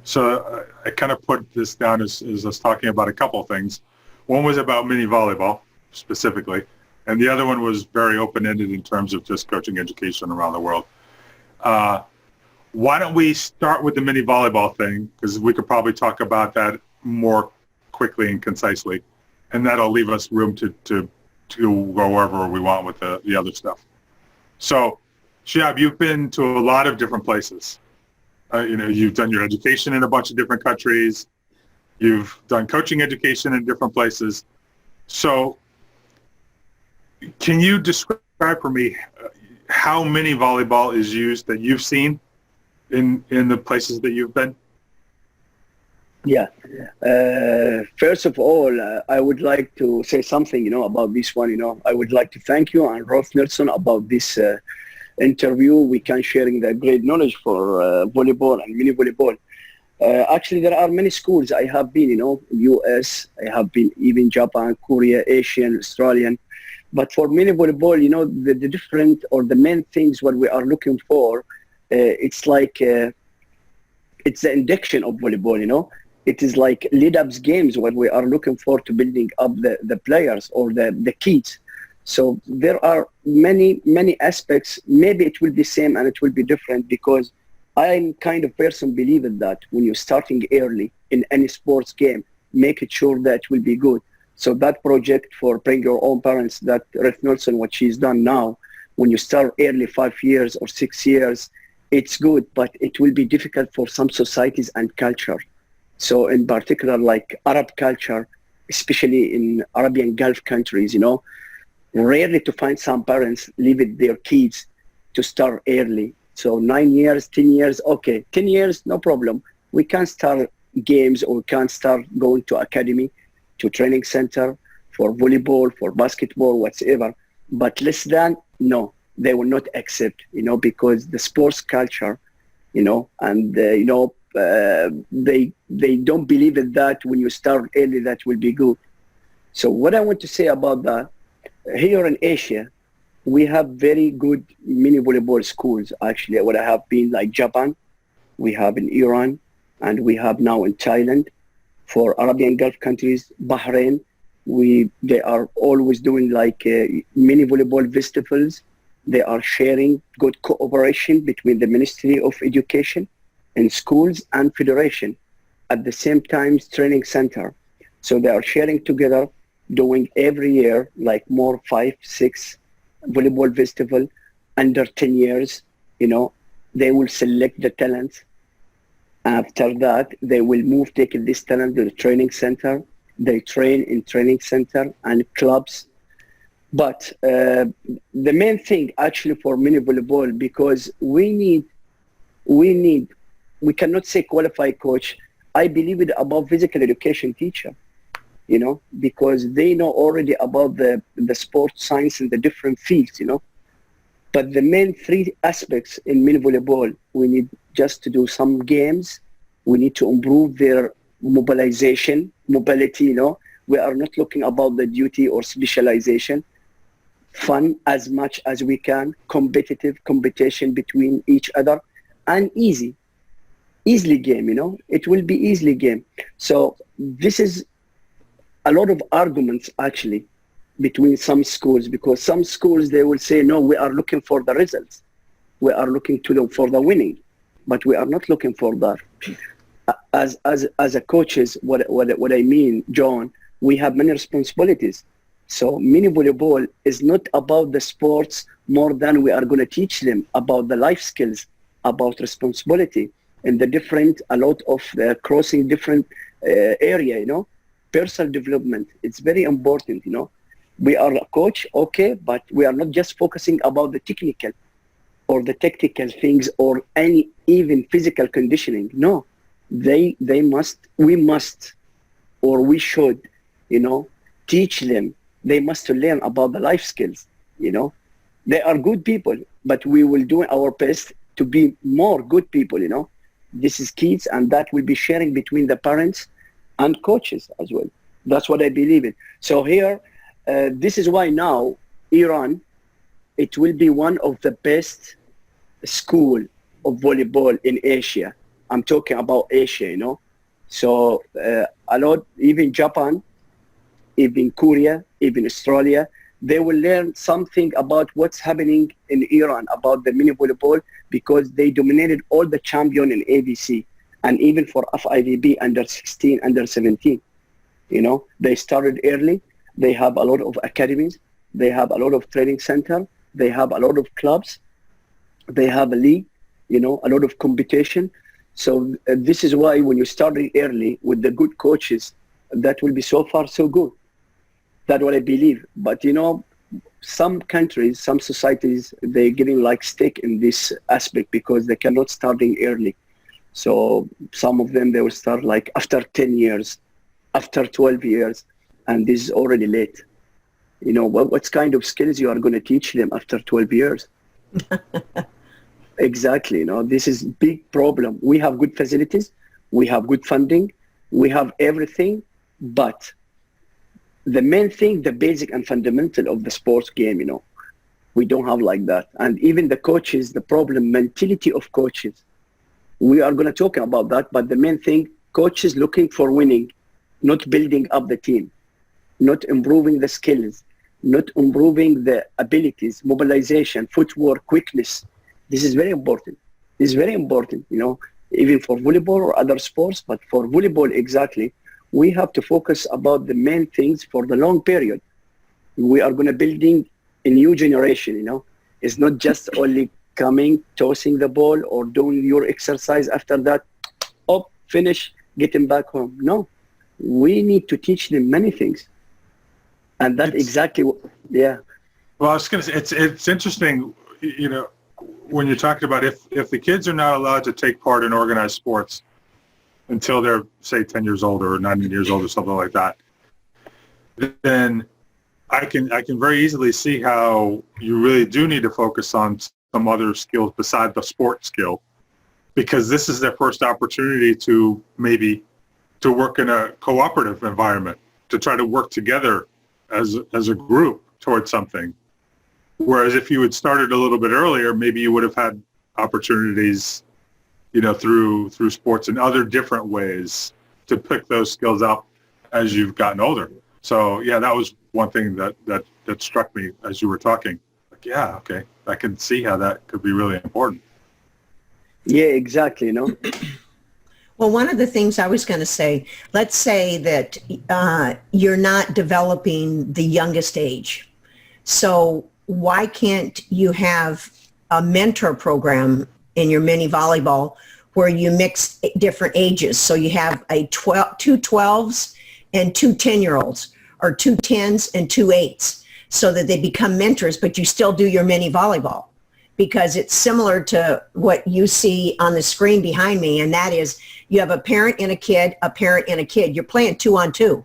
So I kind of put this down as us talking about a couple of things. One was about mini volleyball specifically, and the other one was very open-ended in terms of just coaching education around the world. Uh, why don't we start with the mini volleyball thing, because we could probably talk about that more quickly and concisely, and that'll leave us room to go wherever we want with the other stuff. So, Shihab, you've been to a lot of different places. You've done your education in a bunch of different countries. You've done coaching education in different places. So can you describe for me how mini volleyball is used that you've seen in the places that you've been? Yeah. First of all, I would like to say something, about this one. I would like to thank you and Ruth Nelson about this interview. We can sharing the great knowledge for volleyball and mini volleyball. Actually, there are many schools I have been, US, I have been even Japan, Korea, Asian, Australian. But for mini volleyball, the different or the main things what we are looking for, it's like, it's the induction of volleyball, It is like lead-ups games what we are looking for to building up the players or the kids. So there are many, many aspects. Maybe it will be same and it will be different because I'm kind of person believing that when you're starting early in any sports game, make it sure that it will be good. So that project for Bring Your Own Parents, that Ruth Nelson, what she's done now, when you start early 5 years or 6 years, it's good, but it will be difficult for some societies and culture. So in particular, like Arab culture, especially in Arabian Gulf countries, rarely to find some parents leave their kids to start early. So 9 years, 10 years, okay. 10 years, no problem. We can start games or we can start going to academy, to training center for volleyball, for basketball, whatever. But less than, no, they will not accept, because the sports culture, and, they don't believe in that when you start early, that will be good. So what I want to say about that, here in Asia, we have very good mini volleyball schools. Actually, what I have been like Japan, we have in Iran, and we have now in Thailand. For Arabian Gulf countries, Bahrain, they are always doing like mini volleyball festivals. They are sharing good cooperation between the Ministry of Education and schools and federation. At the same time, training center. So they are sharing together, doing every year like more 5, 6 volleyball festival under 10 years. They will select the talents. After that, they will move, taking this talent to the training center. They train in training center and clubs. But the main thing actually for mini volleyball, because we cannot say qualified coach. I believe it about physical education teacher, because they know already about the sports science in the different fields, But the main 3 aspects in mini volleyball, we need just to do some games. We need to improve their mobility, We are not looking about the duty or specialization. Fun as much as we can, competitive competition between each other, and easily game, It will be easily game. So this is a lot of arguments actually between some schools, because some schools, they will say, no, we are looking for the results. We are looking for the winning, but we are not looking for that. As a coaches, what I mean, John, we have many responsibilities. So mini volleyball is not about the sports more than we are going to teach them about the life skills, about responsibility, and a lot of crossing different area, personal development. It's very important, We are a coach, okay, but we are not just focusing about the technical or the tactical things or any even physical conditioning. No, we must, or we should, teach them. They must learn about the life skills, They are good people, but we will do our best to be more good people, This is kids, and that will be sharing between the parents and coaches as well. That's what I believe in. So here, this is why now Iran, it will be one of the best school of volleyball in Asia. I'm talking about Asia, you know. So a lot, even Japan, even Korea, even Australia, they will learn something about what's happening in Iran, about the mini volleyball, because they dominated all the champion in ABC, and even for FIVB under 16, under 17. You know, they started early. They have a lot of academies. They have a lot of training center. They have a lot of clubs. They have a league, you know, a lot of competition. So this is why when you start early with the good coaches, that will be so far so good. That's what I believe. But, you know, some countries, some societies, they're getting like stuck in this aspect because they cannot starting early. So some of them, they will start like after 10 years, after 12 years, and this is already late. You know, what kind of skills you are going to teach them after 12 years? Exactly. You know, this is big problem. We have good facilities. We have good funding. We have everything. But the main thing, the basic and fundamental of the sports game, you know, we don't have like that. And even the coaches, the problem, mentality of coaches. We are going to talk about that. But the main thing, coaches looking for winning, not building up the team, not improving the skills, not improving the abilities, mobilization, footwork, quickness. This is very important. This is very important, you know, even for volleyball or other sports, but for volleyball exactly, we have to focus about the main things for the long period. We are going to building a new generation, you know. It's not just only coming, tossing the ball or doing your exercise after that, up, finish, getting back home. No, we need to teach them many things. And that's exactly what, yeah. Well, I was going to say, it's interesting, you know, when you're talking about if the kids are not allowed to take part in organized sports until they're, say, 10 years old or 9 years old or something like that, then I can very easily see how you really do need to focus on some other skills besides the sport skill, because this is their first opportunity to maybe to work in a cooperative environment, to try to work together as a group towards something. Whereas if you had started a little bit earlier, maybe you would have had opportunities, you know, through sports in other different ways to pick those skills up as you've gotten older. So yeah, that was one thing that struck me as you were talking. Like, yeah, okay, I can see how that could be really important. Yeah, exactly, you know. Well, one of the things I was going to say, let's say that you're not developing the youngest age. So why can't you have a mentor program in your mini volleyball where you mix different ages? So you have two 12s and two 10-year-olds, or two 10s and two 8s, so that they become mentors, but you still do your mini volleyball. Because it's similar to what you see on the screen behind me, and that is you have a parent and a kid, a parent and a kid. You're playing 2-on-2.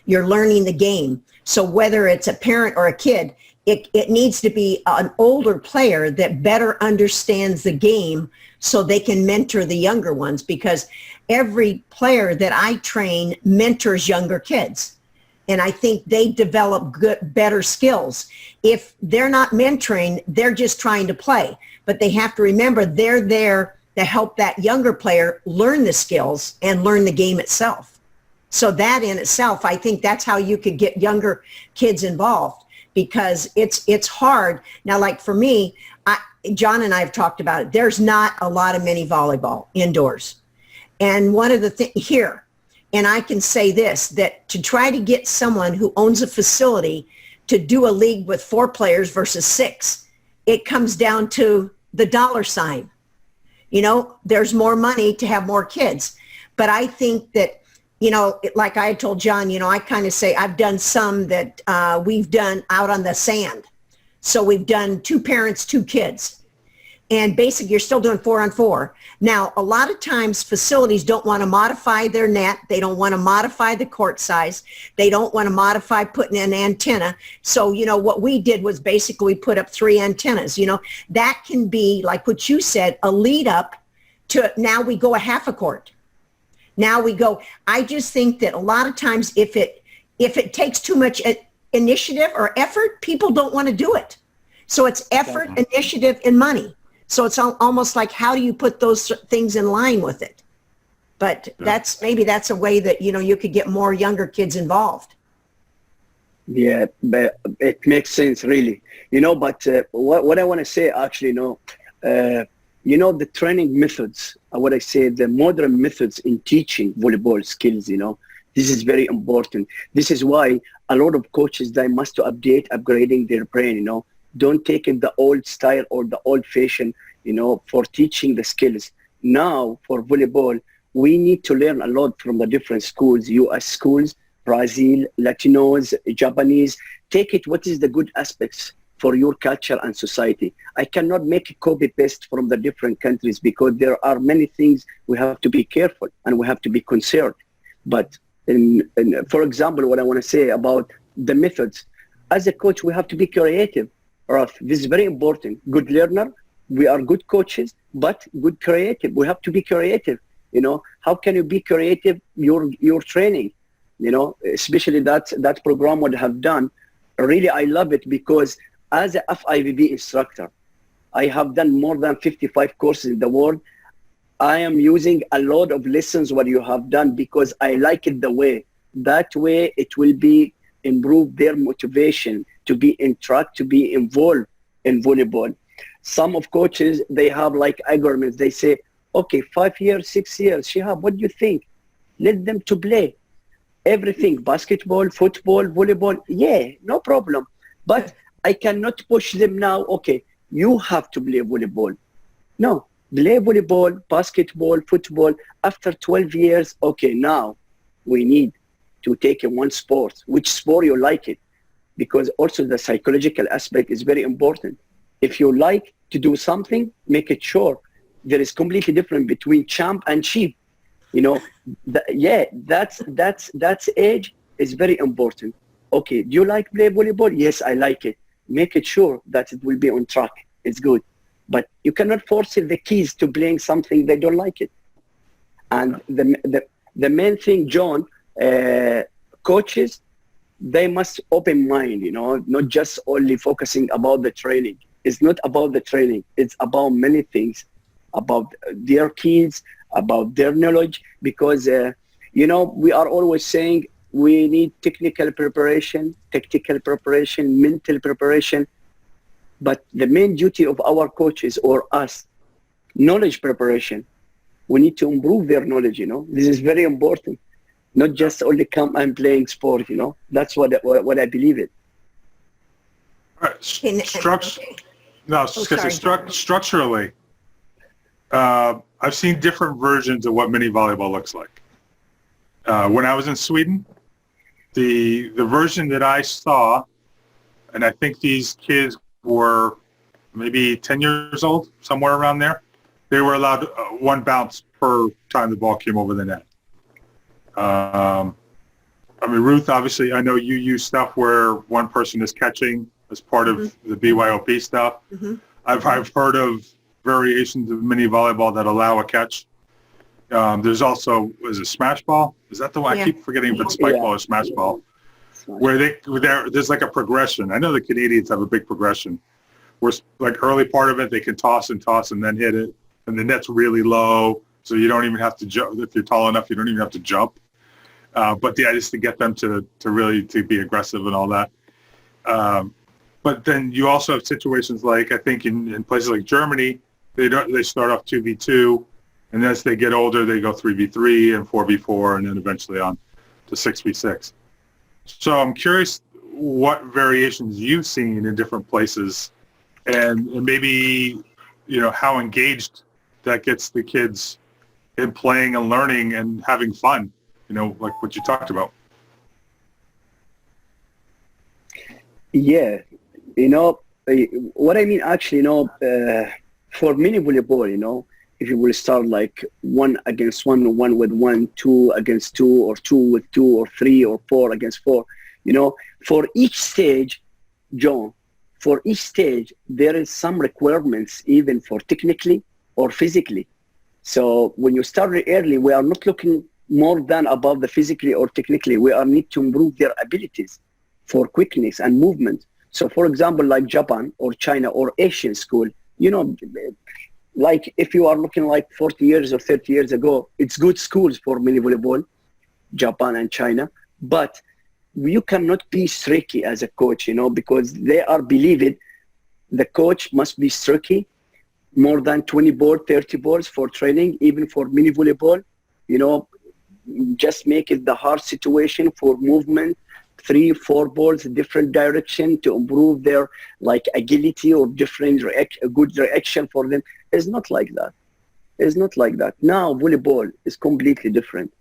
You're learning the game. So whether it's a parent or a kid, it needs to be an older player that better understands the game so they can mentor the younger ones, because every player that I train mentors younger kids. And I think they develop better skills. If they're not mentoring, they're just trying to play. But they have to remember they're there to help that younger player learn the skills and learn the game itself. So that in itself, I think that's how you could get younger kids involved, because it's hard. Now, like for me, John and I have talked about it. There's not a lot of mini volleyball indoors. And one of the things here, and I can say this, that to try to get someone who owns a facility to do a league with 4 players versus 6, it comes down to the dollar sign. You know, there's more money to have more kids. But I think that, you know, like I told John, you know, I kind of say I've done some that we've done out on the sand. So we've done 2 parents, 2 kids. And basically, you're still doing 4-on-4. Now, a lot of times facilities don't want to modify their net. They don't want to modify the court size. They don't want to modify putting an antenna. So, you know, what we did was basically we put up 3 antennas. You know, that can be, like what you said, a lead up to now we go a half a court. Now we go. I just think that a lot of times if it takes too much initiative or effort, people don't want to do it. So it's effort, initiative, and money. So it's almost like, how do you put those things in line with it? But maybe that's a way that, you could get more younger kids involved. Yeah, but it makes sense, really. But what I want to say, actually, the training methods, what I say, the modern methods in teaching volleyball skills, this is very important. This is why a lot of coaches, they must upgrading their brain, Don't take in the old style or the old fashion, for teaching the skills. Now, for volleyball, we need to learn a lot from the different schools, US schools, Brazil, Latinos, Japanese. Take it, what is the good aspects for your culture and society. I cannot make a copy-paste from the different countries because there are many things we have to be careful and we have to be concerned. But for example, what I want to say about the methods, as a coach, we have to be creative. This is very important. Good learner, we are good coaches, but good creative. We have to be creative. How can you be creative? Your training, especially that program what I have done. Really, I love it because as a FIVB instructor, I have done more than 55 courses in the world. I am using a lot of lessons what you have done because I like it the way. That way it will be improve their motivation to be in track, to be involved in volleyball. Some of coaches, they have like arguments. They say, okay, 5 years, 6 years, Shihab, what do you think? Let them to play everything, basketball, football, volleyball. Yeah, no problem. But I cannot push them now. Okay, you have to play volleyball. No, play volleyball, basketball, football. After 12 years, okay, now we need to take in one sport. Which sport you like it? Because also the psychological aspect is very important. If you like to do something, make it sure. There is completely different between champ and cheap. That's age is very important. Okay, do you like play volleyball? Yes, I like it. Make it sure that it will be on track. It's good. But you cannot force the kids to playing something they don't like it. And the main thing, John, coaches, they must open mind, not just only focusing about the training. It's not about the training. It's about many things, about their kids, about their knowledge, because, we are always saying we need technical preparation, tactical preparation, mental preparation. But the main duty of our coaches or us, knowledge preparation. We need to improve their knowledge, This is very important. Not just only come and playing sport, That's what I believe in. All right. Structurally, I've seen different versions of what mini volleyball looks like. When I was in Sweden, the version that I saw, and I think these kids were maybe 10 years old, somewhere around there, they were allowed one bounce per time the ball came over the net. Ruth, obviously, I know you use stuff where one person is catching as part of the BYOP stuff. Mm-hmm. I've heard of variations of mini volleyball that allow a catch. There's also, is it smash ball? Is that the one? Yeah. I keep forgetting if it's spike ball or smash ball. Where there's like a progression. I know the Canadians have a big progression. Where like early part of it, they can toss and then hit it. And the net's really low, so you don't even have to jump. If you're tall enough, you don't even have to jump. But the idea is to get them to really be aggressive and all that. But then you also have situations like, I think in places like Germany, they start off 2v2, and as they get older, they go 3v3 and 4v4, and then eventually on to 6v6. So I'm curious what variations you've seen in different places, and maybe how engaged that gets the kids in playing and learning and having fun, like what you talked about. Yeah, what I mean, actually, for mini volleyball, if you will start like 1 against 1, 1 with 1, 2 against 2, or 2 with 2, or 3 or 4 against 4, for each stage, John, there is some requirements even for technically or physically. So when you start early, we are not looking more than above the physically or technically. We need to improve their abilities for quickness and movement. So for example, like Japan or China or Asian school, like if you are looking like 40 years or 30 years ago, it's good schools for mini volleyball, Japan and China, but you cannot be tricky as a coach, because they are believing the coach must be tricky, more than 20 balls, 30 balls for training, even for mini volleyball, just make it the hard situation for movement, 3-4 balls, different direction to improve their like agility or different good reaction for them. It's not like that. It's not like that. Now volleyball is completely different.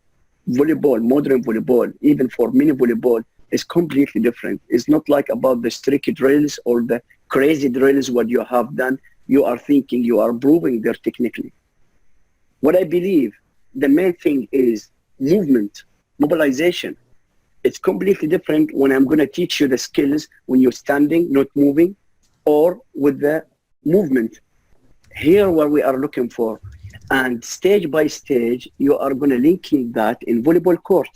Volleyball, modern volleyball, even for mini volleyball, is completely different. It's not like about the strict drills or the crazy drills what you have done. You are thinking you are improving there technically. What I believe, the main thing is movement, mobilization. It's completely different when I'm going to teach you the skills when you're standing, not moving, or with the movement. Here what we are looking for. And stage by stage, you are going to link that in volleyball court.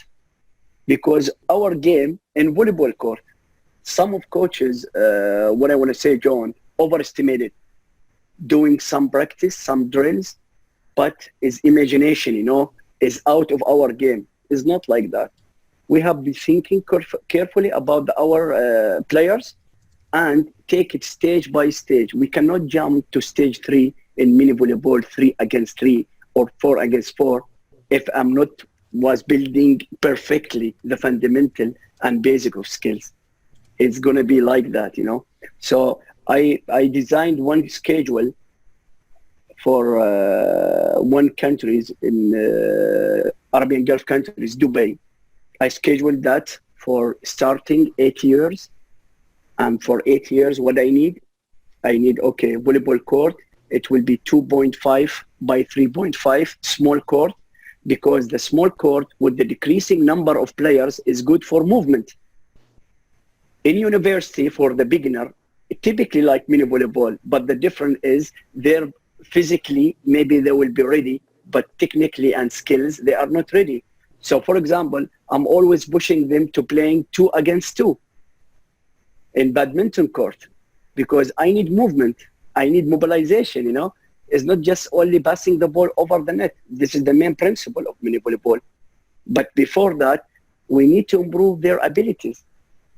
Because our game in volleyball court, some of coaches, what I want to say, John, overestimated doing some practice, some drills, but is imagination, is out of our game. It's not like that. We have been thinking carefully about our players and take it stage by stage. We cannot jump to stage 3 in mini volleyball, 3 against 3 or 4 against 4 if I'm not was building perfectly the fundamental and basic of skills. It's going to be like that, So I designed one schedule for one countries in Arabian Gulf countries, Dubai. I scheduled that for starting 8 years. And for 8 years, what I need, volleyball court. It will be 2.5 by 3.5 small court, because the small court with the decreasing number of players is good for movement. In university, for the beginner, typically like mini volleyball, but the difference is they're physically, maybe they will be ready, but technically and skills, they are not ready. So for example, I'm always pushing them to playing 2 against 2 in badminton court, because I need movement. I need mobilization, It's not just only passing the ball over the net. This is the main principle of mini volleyball. But before that, we need to improve their abilities.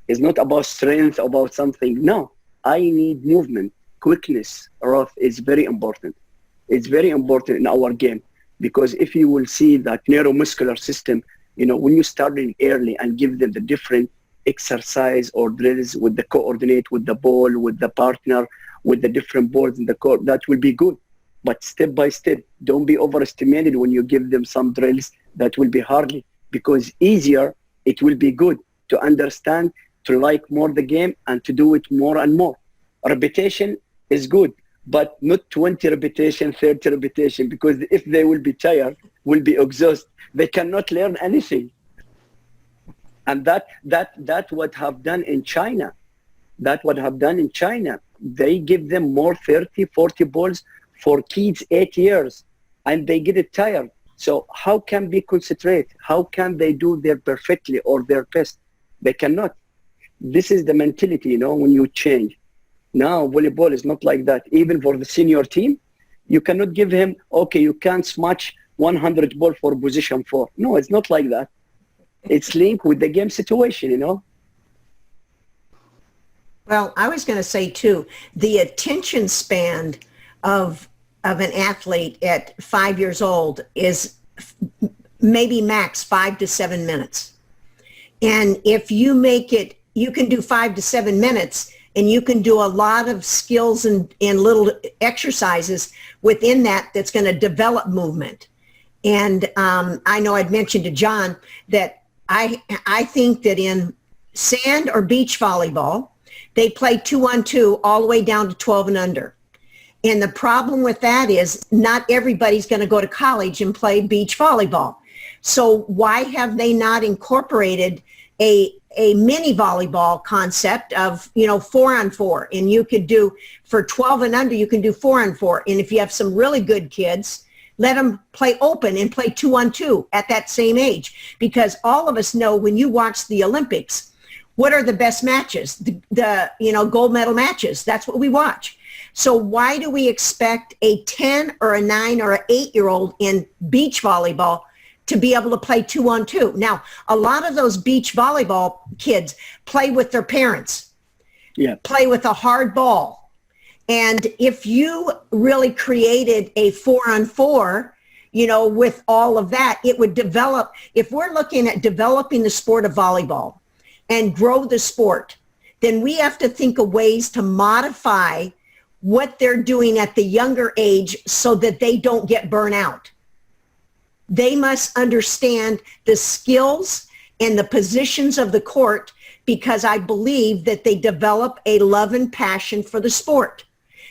It's not about strength, about something. No, I need movement, quickness. Ruth is very important. It's very important in our game, because if you will see that neuromuscular system, when you start in early and give them the different exercise or drills with the coordinate with the ball, with the partner, with the different balls in the court, that will be good. But step by step, don't be overestimated when you give them some drills that will be hardly, because easier, it will be good to understand, to like more the game and to do it more and more. Repetition is good, but not 20 repetition, 30 repetition, because if they will be tired, will be exhausted, they cannot learn anything. And that what have done in China. That what have done in China. They give them more 30, 40 balls for kids 8 years, and they get it tired. So how can they concentrate? How can they do their perfectly or their best? They cannot. This is the mentality, when you change. Now, volleyball is not like that. Even for the senior team, you cannot give him, you can't smash 100 ball for position 4. No, it's not like that. It's linked with the game situation, Well, I was going to say too, the attention span of an athlete at 5 years old is maybe max 5 to 7 minutes. And if you make it, you can do 5 to 7 minutes, and you can do a lot of skills and little exercises within that's going to develop movement. And I know I'd mentioned to John that I think that in sand or beach volleyball, they play 2-on-2 all the way down to 12 and under. And the problem with that is not everybody's going to go to college and play beach volleyball. So why have they not incorporated a mini volleyball concept of, 4-on-4? And you could do, for 12 and under, you can do 4-on-4. And if you have some really good kids, let them play open and play 2-on-2 at that same age. Because all of us know when you watch the Olympics, what are the best matches? The gold medal matches. That's what we watch. So why do we expect a 10 or a 9 or an 8-year-old in beach volleyball to be able to play 2-on-2? Now, a lot of those beach volleyball kids play with their parents, play with a hard ball. And if you really created a 4-on-4, you know, with all of that, it would develop. If we're looking at developing the sport of volleyball and grow the sport, then we have to think of ways to modify what they're doing at the younger age so that they don't get burnt out. They must understand the skills and the positions of the court, because I believe that they develop a love and passion for the sport.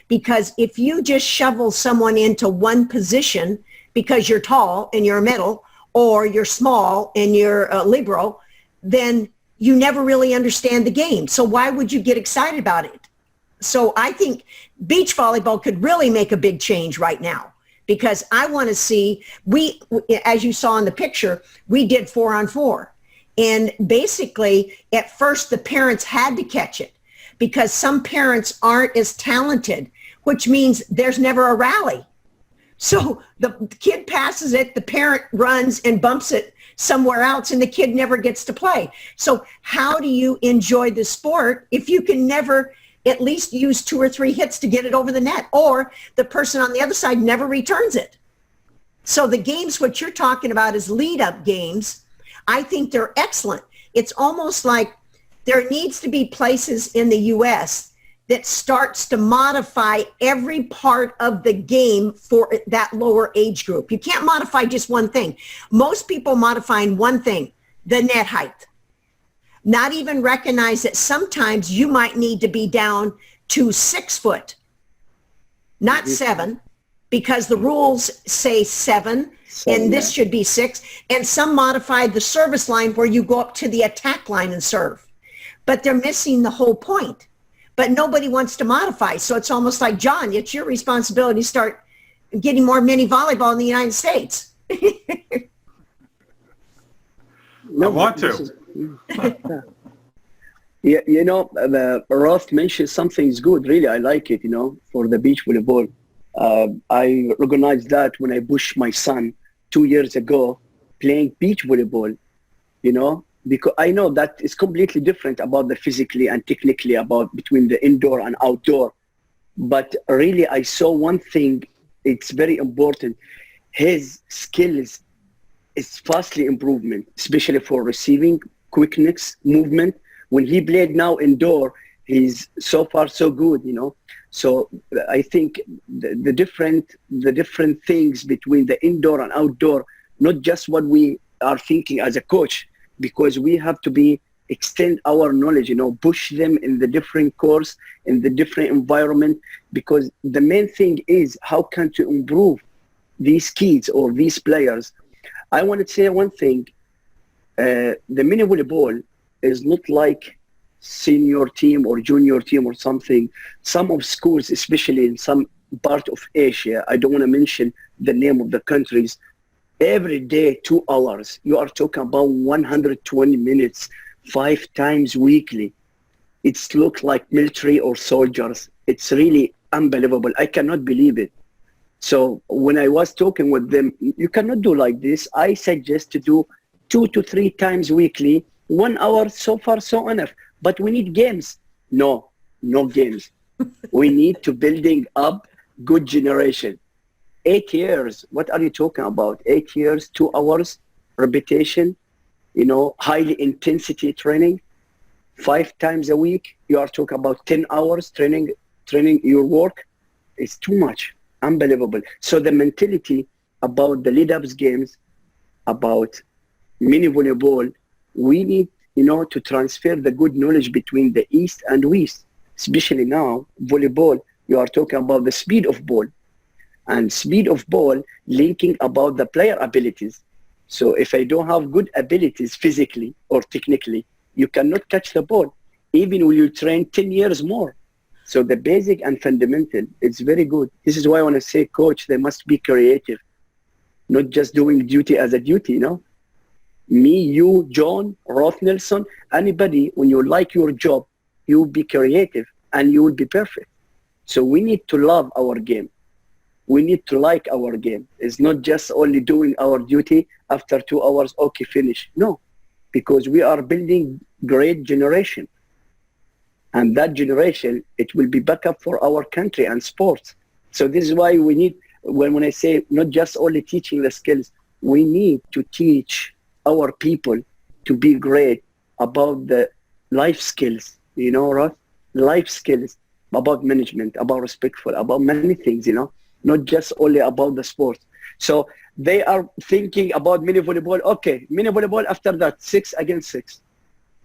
Because if you just shovel someone into one position because you're tall and you're a middle, or you're small and you're a libero, then you never really understand the game. So why would you get excited about it? So I think beach volleyball could really make a big change right now, because I want to see, as you saw in the picture, we did 4-on-4. And basically, at first, the parents had to catch it, because some parents aren't as talented, which means there's never a rally. So the kid passes it, the parent runs and bumps it somewhere else, and the kid never gets to play. So how do you enjoy the sport if you can never at least use 2 or 3 hits to get it over the net, or the person on the other side never returns it? So the games, what you're talking about is lead-up games. I think they're excellent. It's almost like there needs to be places in the U.S. that starts to modify every part of the game for that lower age group. You can't modify just one thing. Most people modifying one thing, the net height. Not even recognize that sometimes you might need to be down to 6 foot, not 7, because the rules say 7, and this should be 6. And some modified the service line where you go up to the attack line and serve. But they're missing the whole point. But nobody wants to modify. So it's almost like, John, it's your responsibility to start getting more mini volleyball in the United States. I want to. Yeah, you know, Roth mentioned something's good. Really, I like it, you know, for the beach volleyball. I recognized that when I pushed my son 2 years ago playing beach volleyball, you know, because I know that it's completely different about the physically and technically about between the indoor and outdoor. But really, I saw one thing, it's very important. His skills is vastly improvement, especially for receiving, quickness, movement. When he played now indoor, he's so far so good, you know. So I think the different things between the indoor and outdoor, not just what we are thinking as a coach, because we have to extend our knowledge, you know, push them in the different course, in the different environment, because the main thing is how can to improve these kids or these players. I want to say one thing, the mini volleyball is not like senior team or junior team or something. Some of schools, especially in some part of Asia, I don't want to mention the name of the countries, every day 2 hours. You are talking about 120 minutes, 5 times weekly. It's look like military or soldiers. It's really unbelievable. I cannot believe it. So when I was talking with them, you cannot do like this. I suggest to do 2 to 3 times weekly, 1 hour, so far so enough. But we need games. No games. We need to building up good generation. 8 years, what are you talking about? 8 years, 2 hours, repetition, you know, highly intensity training, 5 times a week. You are talking about 10 hours training your work. It's too much, unbelievable. So the mentality about the lead-ups games, about mini volleyball, we need, you know, to transfer the good knowledge between the East and West, especially now, volleyball, you are talking about the speed of ball. And speed of ball linking about the player abilities. So if I don't have good abilities physically or technically, you cannot catch the ball, even when you train 10 years more. So the basic and fundamental, it's very good. This is why I want to say, coach, they must be creative, not just doing duty as a duty, you know. Me, you, John, Roth Nelson, anybody, when you like your job, you will be creative and you will be perfect. So we need to love our game. We need to like our game. It's not just only doing our duty after 2 hours, okay, finish. No, because we are building great generation. And that generation, it will be backup for our country and sports. So this is why we need, when I say not just only teaching the skills, we need to teach our people to be great about the life skills, you know, right? Life skills, about management, about respectful, about many things, you know, not just only about the sport. So they are thinking about mini volleyball. Okay, mini volleyball after that, 6 against 6.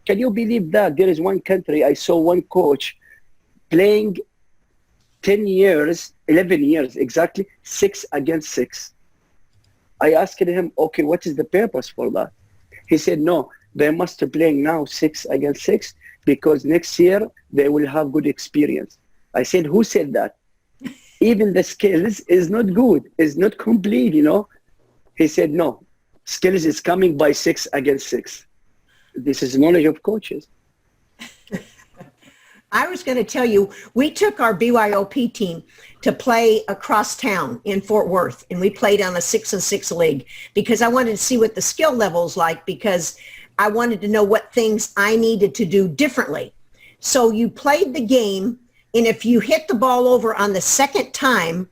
Can you believe that? There is one country, I saw one coach playing 10 years, 11 years exactly, 6 against 6. I asked him, okay, what is the purpose for that? He said, no, they must be playing now 6 against 6 because next year they will have good experience. I said, who said that? Even the skills is not good, is not complete, you know? He said, no, skills is coming by 6 against 6. This is knowledge of coaches. I was going to tell you, we took our BYOP team to play across town in Fort Worth, and we played on a 6-on-6 league because I wanted to see what the skill level's like, because I wanted to know what things I needed to do differently. So you played the game, and if you hit the ball over on the second time,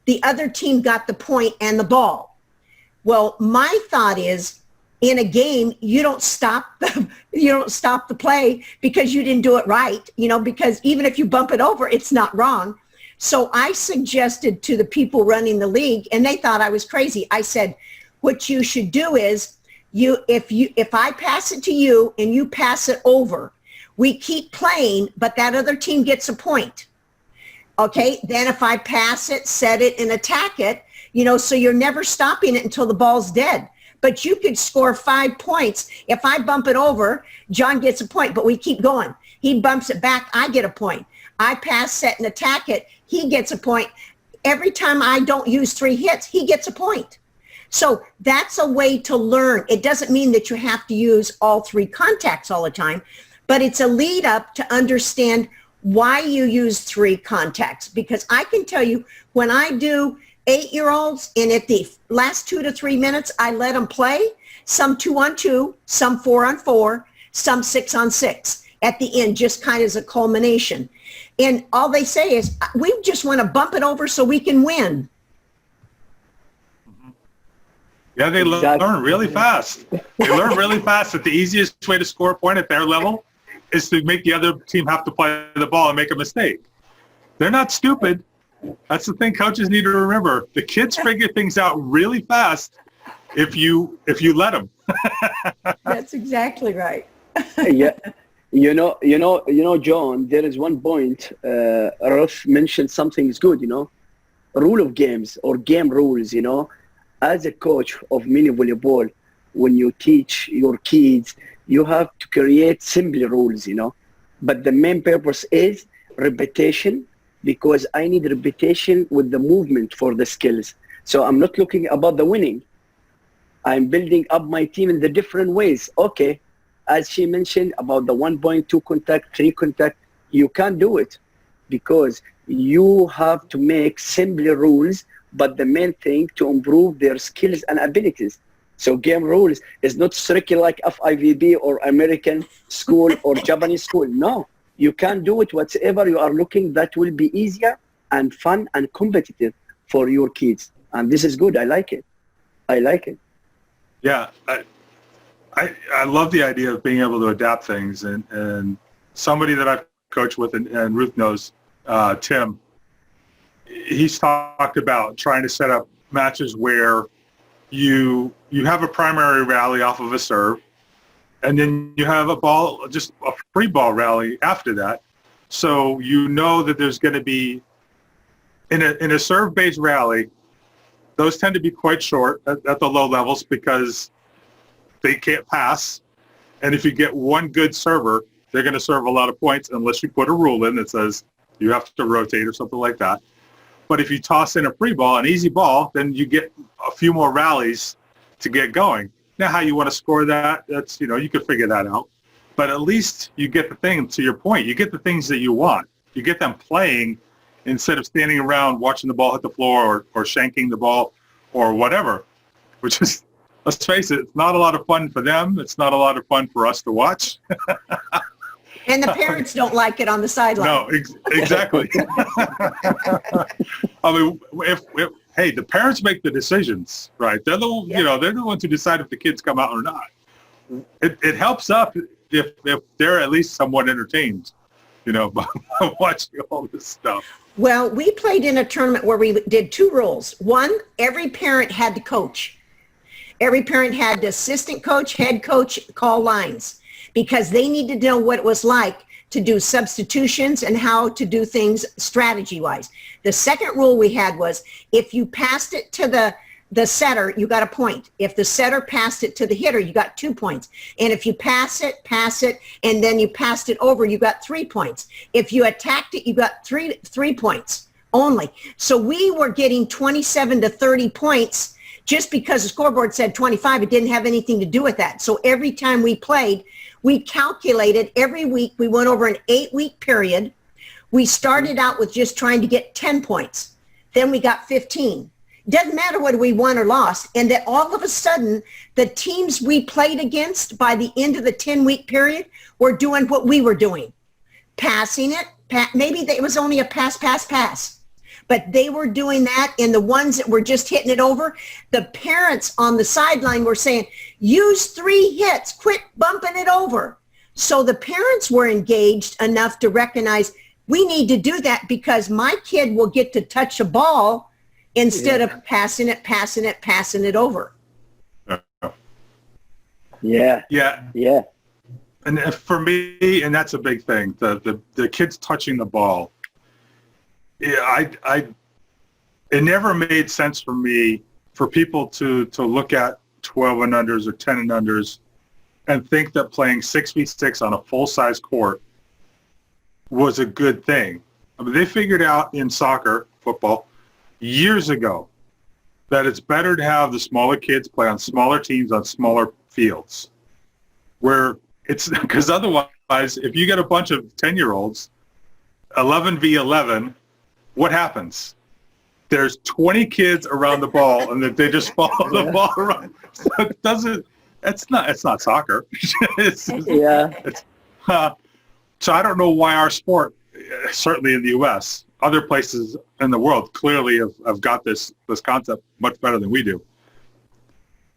the other team got the point and the ball. Well, my thought is, in a game, you don't stop the play because you didn't do it right, you know, because even if you bump it over, it's not wrong. So I suggested to the people running the league, and they thought I was crazy. I said, what you should do is, if I pass it to you and you pass it over, we keep playing, but that other team gets a point. Okay, then if I pass it, set it, and attack it, you know, so you're never stopping it until the ball's dead. But you could score 5 points. If I bump it over, John gets a point, but we keep going. He bumps it back, I get a point. I pass, set, and attack it, he gets a point. Every time I don't use 3 hits, he gets a point. So that's a way to learn. It doesn't mean that you have to use all 3 contacts all the time, but it's a lead up to understand why you use 3 contacts. Because I can tell you, when I do 8-year-olds, and at the last 2 to 3 minutes, I let them play, some 2-on-2, some 4-on-4, some 6-on-6 at the end, just kind of as a culmination. And all they say is, we just want to bump it over so we can win. Yeah, they Exactly. learn really fast. They learn really fast that the easiest way to score a point at their level is to make the other team have to play the ball and make a mistake. They're not stupid. That's the thing coaches need to remember. The kids figure things out really fast if you let them. That's exactly right. Yeah, you know, John, there is one point, Ruth mentioned something is good, you know, rule of games or game rules, you know. As a coach of mini volleyball, when you teach your kids, you have to create simple rules, you know. But the main purpose is repetition, because I need repetition with the movement for the skills. So I'm not looking about the winning. I'm building up my team in the different ways. Okay, as she mentioned about the 1.2 contact, 3 contact, you can't do it because you have to make simple rules, but the main thing to improve their skills and abilities. So game rules is not strictly like FIVB or American school or Japanese school. No. You can do it whatever you are looking that will be easier and fun and competitive for your kids. And this is good. I like it. I like it. Yeah, I love the idea of being able to adapt things. And somebody that I've coached with, and Ruth knows, Tim, he's talked about trying to set up matches where you have a primary rally off of a serve, and then you have a ball, just a free ball rally after that. So you know that there's going to be, in a serve-based rally, those tend to be quite short at the low levels because they can't pass. And if you get one good server, they're going to serve a lot of points unless you put a rule in that says you have to rotate or something like that. But if you toss in a free ball, an easy ball, then you get a few more rallies to get going. Now, how you want to score that, that's, you know, you can figure that out. But at least you get the thing, to your point, you get the things that you want. You get them playing instead of standing around watching the ball hit the floor or shanking the ball or whatever, which is, let's face it, it's not a lot of fun for them. It's not a lot of fun for us to watch. And the parents don't like it on the sideline. No, exactly. I mean, hey, the parents make the decisions, right? They're they're the ones who decide if the kids come out or not. It helps us if they're at least somewhat entertained, by watching all this stuff. Well, we played in a tournament where we did 2 rules. One, every parent had to coach. Every parent had the assistant coach, head coach call lines, because they needed to know what it was like to do substitutions and how to do things strategy-wise. The second rule we had was if you passed it to the setter, you got a point. If the setter passed it to the hitter, you got 2 points. And if you pass it, and then you passed it over, you got 3 points. If you attacked it, you got three points only. So we were getting 27 to 30 points just because the scoreboard said 25. It didn't have anything to do with that. So every time we played, we calculated every week. We went over an 8-week period. We started out with just trying to get 10 points. Then we got 15. Doesn't matter whether we won or lost. And that all of a sudden, the teams we played against by the end of the 10-week period were doing what we were doing. Passing it. Maybe it was only a pass. But they were doing that, and the ones that were just hitting it over, the parents on the sideline were saying, use 3 hits, quit bumping it over. So the parents were engaged enough to recognize we need to do that because my kid will get to touch a ball instead of passing it over. Yeah. And for me, and that's a big thing, the kids touching the ball. Yeah, it never made sense for me for people to look at 12 and unders or 10 and unders and think that playing 6v6 on a full-size court was a good thing. I mean, they figured out in football, years ago that it's better to have the smaller kids play on smaller teams on smaller fields, where it's because otherwise, if you get a bunch of 10-year-olds, 11v11, what happens? There's 20 kids around the ball, and they just follow the ball around. So it's not soccer. So I don't know why our sport, certainly in the U.S., other places in the world clearly have got this concept much better than we do.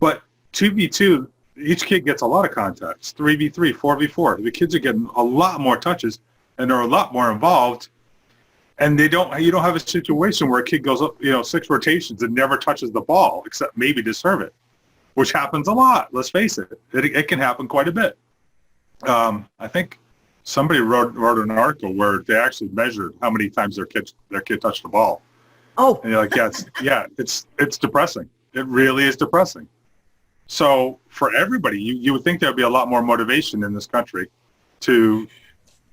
But 2v2, each kid gets a lot of contacts. 3v3, 4v4. The kids are getting a lot more touches, and they're a lot more involved. And you don't have a situation where a kid goes up, 6 rotations and never touches the ball except maybe to serve it, which happens a lot. Let's face it. It can happen quite a bit. I think somebody wrote an article where they actually measured how many times their kid touched the ball. Oh. And you're like, it's depressing. It really is depressing. So for everybody, you would think there would be a lot more motivation in this country to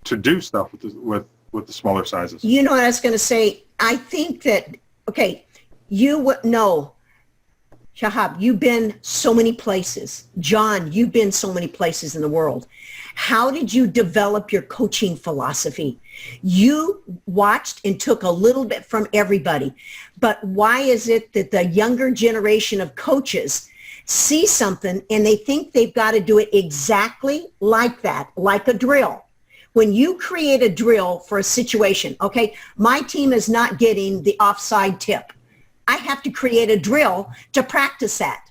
do stuff with the smaller sizes. You know what I was going to say? I think that, Shihab, you've been so many places. John, you've been so many places in the world. How did you develop your coaching philosophy? You watched and took a little bit from everybody. But why is it that the younger generation of coaches see something and they think they've got to do it exactly like that, like a drill? When you create a drill for a situation, my team is not getting the offside tip. I have to create a drill to practice that.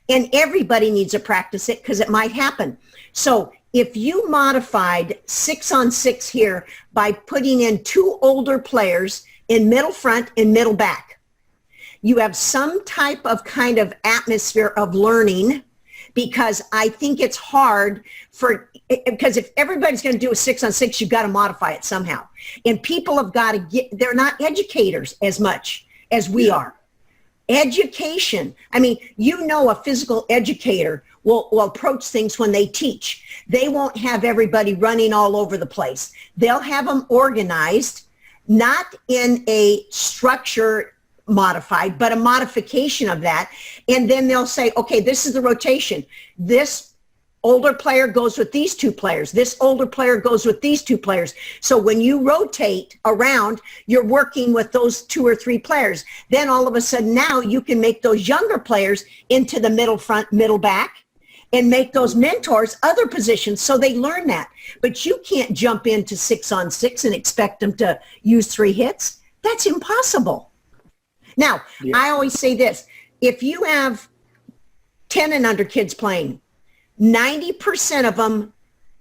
And everybody needs to practice it because it might happen. So if you modified 6-on-6 here by putting in 2 older players in middle front and middle back, you have some type of kind of atmosphere of learning, because I think it's hard because if everybody's going to do a 6-on-6, you've got to modify it somehow. And people have got to they're not educators as much as we are. Education. I mean, a physical educator will approach things when they teach. They won't have everybody running all over the place. They'll have them organized, not in a structure modified, but a modification of that. And then they'll say, okay, this is the rotation. This older player goes with these two players. This older player goes with these two players. So when you rotate around, you're working with those 2 or 3 players. Then all of a sudden now you can make those younger players into the middle front, middle back, and make those mentors other positions so they learn that. But you can't jump into 6-on-6 and expect them to use 3 hits. That's impossible. Now, I always say this. If you have 10 and under kids playing, 90% of them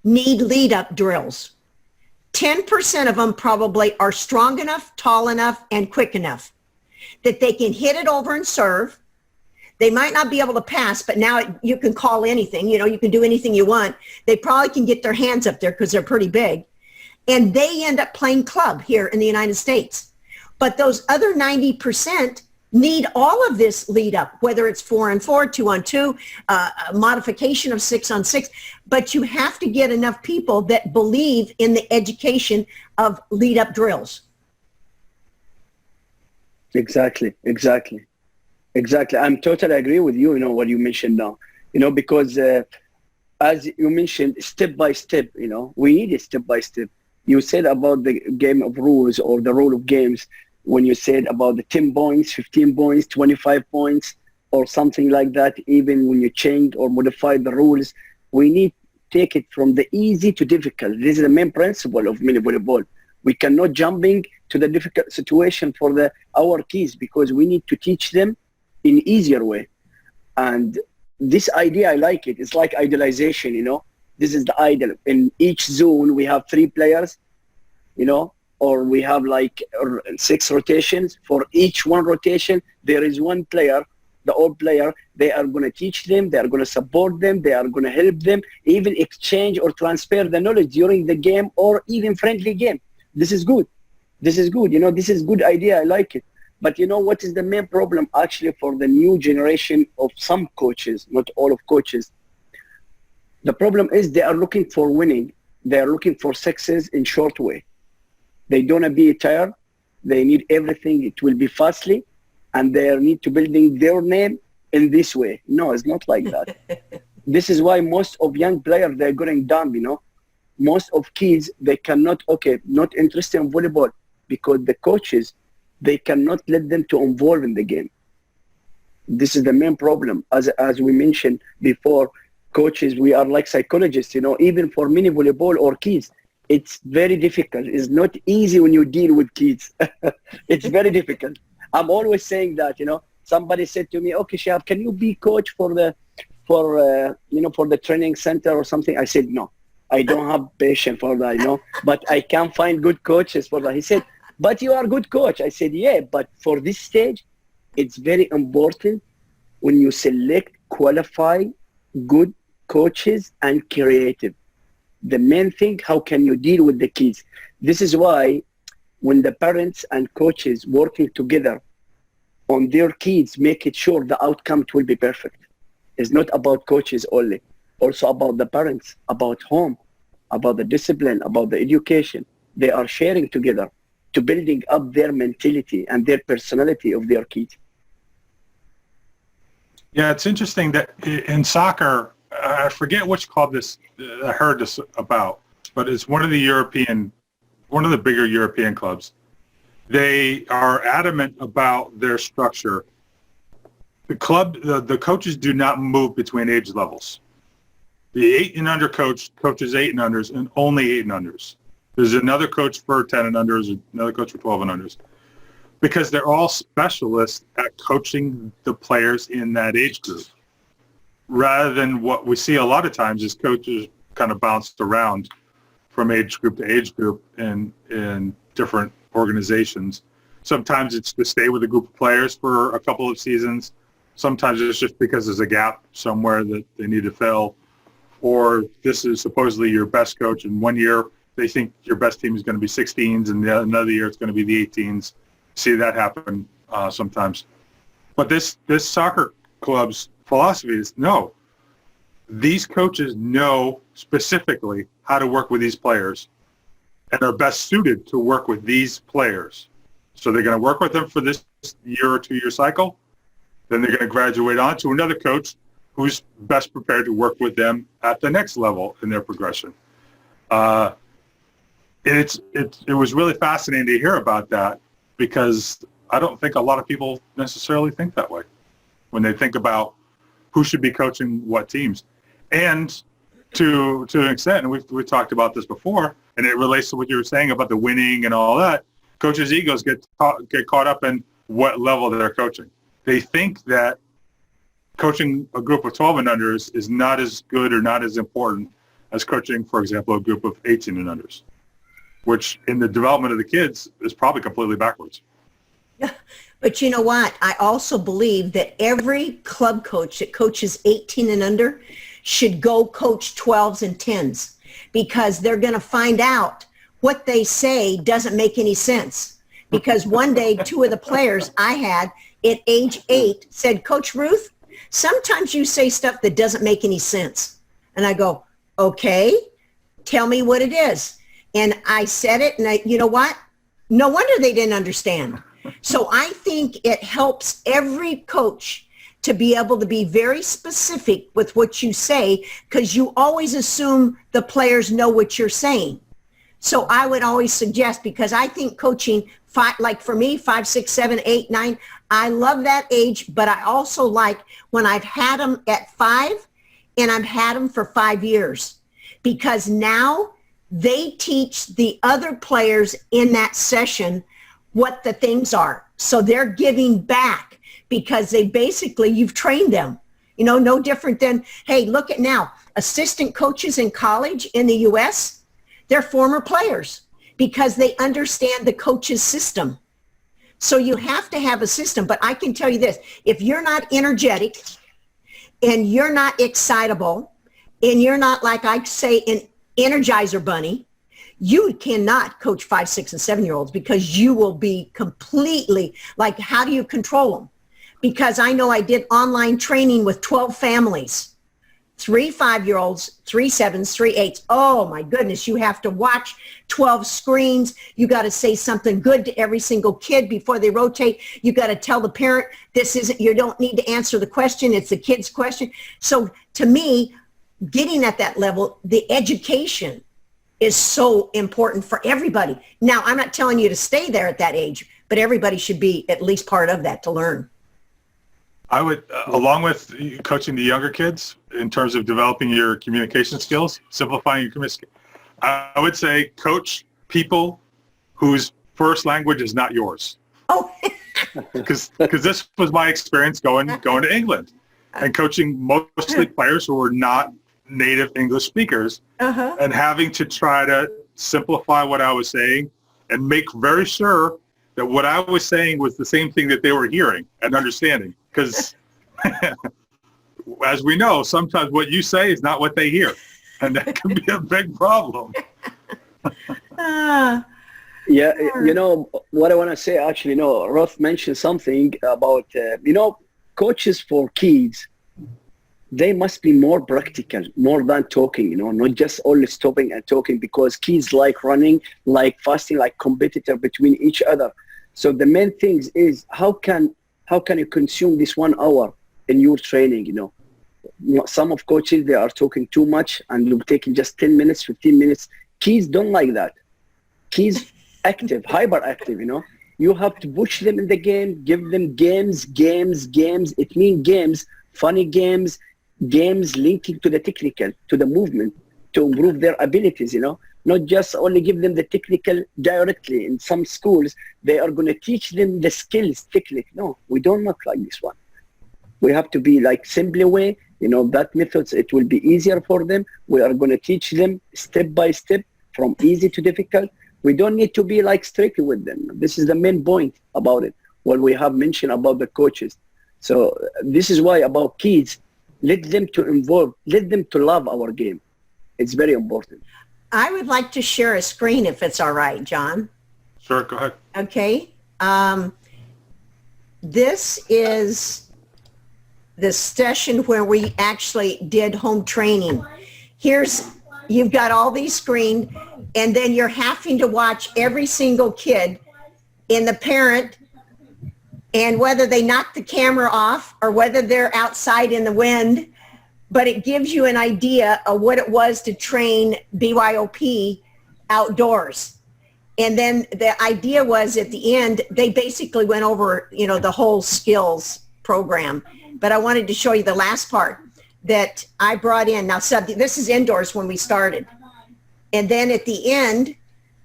need lead-up drills. 10% of them probably are strong enough, tall enough, and quick enough that they can hit it over and serve. They might not be able to pass, but now you can call anything. You know, you can do anything you want. They probably can get their hands up there because they're pretty big. And they end up playing club here in the United States. But those other 90% need all of this lead up, whether it's 4-on-4, 2-on-2, modification of 6-on-6. But you have to get enough people that believe in the education of lead up drills. Exactly. I'm totally agree with you, what you mentioned now, because as you mentioned, step by step, we need it step by step. You said about the game of rules or the rule of games, when you said about the 10 points, 15 points, 25 points, or something like that, even when you change or modify the rules, we need to take it from the easy to difficult. This is the main principle of mini volleyball. We cannot jumping to the difficult situation for our kids because we need to teach them in easier way. And this idea, I like it. It's like idealization, This is the ideal. In each zone, we have 3 players, or we have like 6 rotations. For each one rotation, there is 1 player, the old player. They are going to teach them. They are going to support them. They are going to help them, even exchange or transfer the knowledge during the game or even friendly game. This is good. This is good. This is good idea. I like it. But what is the main problem actually for the new generation of some coaches, not all of coaches? The problem is they are looking for winning. They are looking for success in short way. They don't want to be tired. They need everything. It will be fastly. And they need to building their name in this way. No, it's not like that. This is why most of young players, they're going down, Most of kids, they cannot, not interested in volleyball because the coaches, they cannot let them to involve in the game. This is the main problem. As we mentioned before, coaches, we are like psychologists, even for mini volleyball or kids, it's very difficult. It's not easy when you deal with kids. It's very difficult. I'm always saying that, somebody said to me, okay, Shihab, can you be coach for the training center or something? I said, no, I don't have patience for that, but I can find good coaches for that. He said, but you are a good coach. I said, yeah, but for this stage, it's very important when you select, qualify good coaches and creative. The main thing, how can you deal with the kids? This is why when the parents and coaches working together on their kids, make it sure the outcome will be perfect. It's not about coaches only, also about the parents, about home, about the discipline, about the education. They are sharing together to building up their mentality and their personality of their kids. Yeah, it's interesting that in soccer, I forget which club this I heard this about, but it's one of the bigger European clubs. They are adamant about their structure. The coaches do not move between age levels. The 8 and under coach coaches 8 and unders and only 8 and unders. There's another coach for 10 and unders, another coach for 12 and unders, because they're all specialists at coaching the players in that age group. Rather than what we see a lot of times is coaches kind of bounced around from age group to age group in different organizations. Sometimes it's to stay with a group of players for a couple of seasons. Sometimes it's just because there's a gap somewhere that they need to fill. Or this is supposedly your best coach, and 1 year they think your best team is going to be 16s, and another year it's going to be the 18s. See that happen sometimes. But this soccer club's philosophy is no. These coaches know specifically how to work with these players and are best suited to work with these players. So they're going to work with them for this year or 2 year cycle. Then they're going to graduate on to another coach who's best prepared to work with them at the next level in their progression. It was really fascinating to hear about that, because I don't think a lot of people necessarily think that way when they think about who should be coaching what teams. And to an extent, and we've talked about this before, and it relates to what you were saying about the winning and all that, coaches' egos get caught up in what level they're coaching. They think that coaching a group of 12 and unders is not as good or not as important as coaching, for example, a group of 18 and unders, which in the development of the kids is probably completely backwards. But you know what? I also believe that every club coach that coaches 18 and under should go coach 12s and 10s, because they're going to find out what they say doesn't make any sense. Because one day, two of the players I had at age 8 said, Coach Ruth, sometimes you say stuff that doesn't make any sense. And I go, okay, tell me what it is. And I said it, and you know what? No wonder they didn't understand. So I think it helps every coach to be able to be very specific with what you say, because you always assume the players know what you're saying. So I would always suggest, because I think coaching, like for me, 5, 6, 7, 8, 9, I love that age, but I also like when I've had them at 5 and I've had them for 5 years, because now they teach the other players in that session what the things are. So they're giving back, because they basically, you've trained them, you know, no different than, hey, look at now, assistant coaches in college in the US, they're former players, because they understand the coach's system. So you have to have a system. But I can tell you this, if you're not energetic and you're not excitable and you're not, like I say, an Energizer bunny, you cannot coach 5, 6, and 7-year-olds, because you will be completely like, how do you control them? Because I know I did online training with 12 families, 3 5-year-olds, 3 7s, 3 8s. Oh my goodness, you have to watch 12 screens. You got to say something good to every single kid before they rotate. You got to tell the parent, this isn't, you don't need to answer the question, it's the kid's question. So to me, getting at that level, the education is so important for everybody. Now, I'm not telling you to stay there at that age, but everybody should be at least part of that to learn. I would, along with coaching the younger kids in terms of developing your communication skills, simplifying your communication, I would say coach people whose first language is not yours. Oh, Because this was my experience going to England and coaching mostly players who were not native English speakers, and having to try to simplify what I was saying and make very sure that what I was saying was the same thing that they were hearing and understanding. Because as we know, sometimes what you say is not what they hear, and that can be a big problem. Yeah, you know, what I want to say, actually, you know, Ruth mentioned something about, you know, coaches for kids, they must be more practical, more than talking, you know, not just only stopping and talking, because kids like running, like fasting, like competitor between each other. So the main thing is how can you consume this 1 hour in your training, you know? Some of coaches, they are talking too much and you're taking just 10 minutes, 15 minutes. Kids don't like that. Kids active, hyperactive, you know? You have to push them in the game, give them games. It means games, funny games linking to the technical, to the movement, to improve their abilities, you know, not just only give them the technical directly. In some schools, they are going to teach them the skills technique. No, we don't work like this one. We have to be like simpler way, you know, that methods, it will be easier for them. We are going to teach them step by step from easy to difficult. We don't need to be like strict with them. This is the main point about it, what we have mentioned about the coaches. So this is why about kids, let them to involve, let them to love our game. It's very important. I would like to share a screen if it's all right, John. Sure, go ahead. Okay. This is the session where we actually did home training. You've got all these screens, and then you're having to watch every single kid and the parent, and whether they knock the camera off or whether they're outside in the wind, but it gives you an idea of what it was to train BYOP outdoors. And then the idea was at the end, they basically went over, the whole skills program. But I wanted to show you the last part that I brought in. Now, so this is indoors when we started. And then at the end,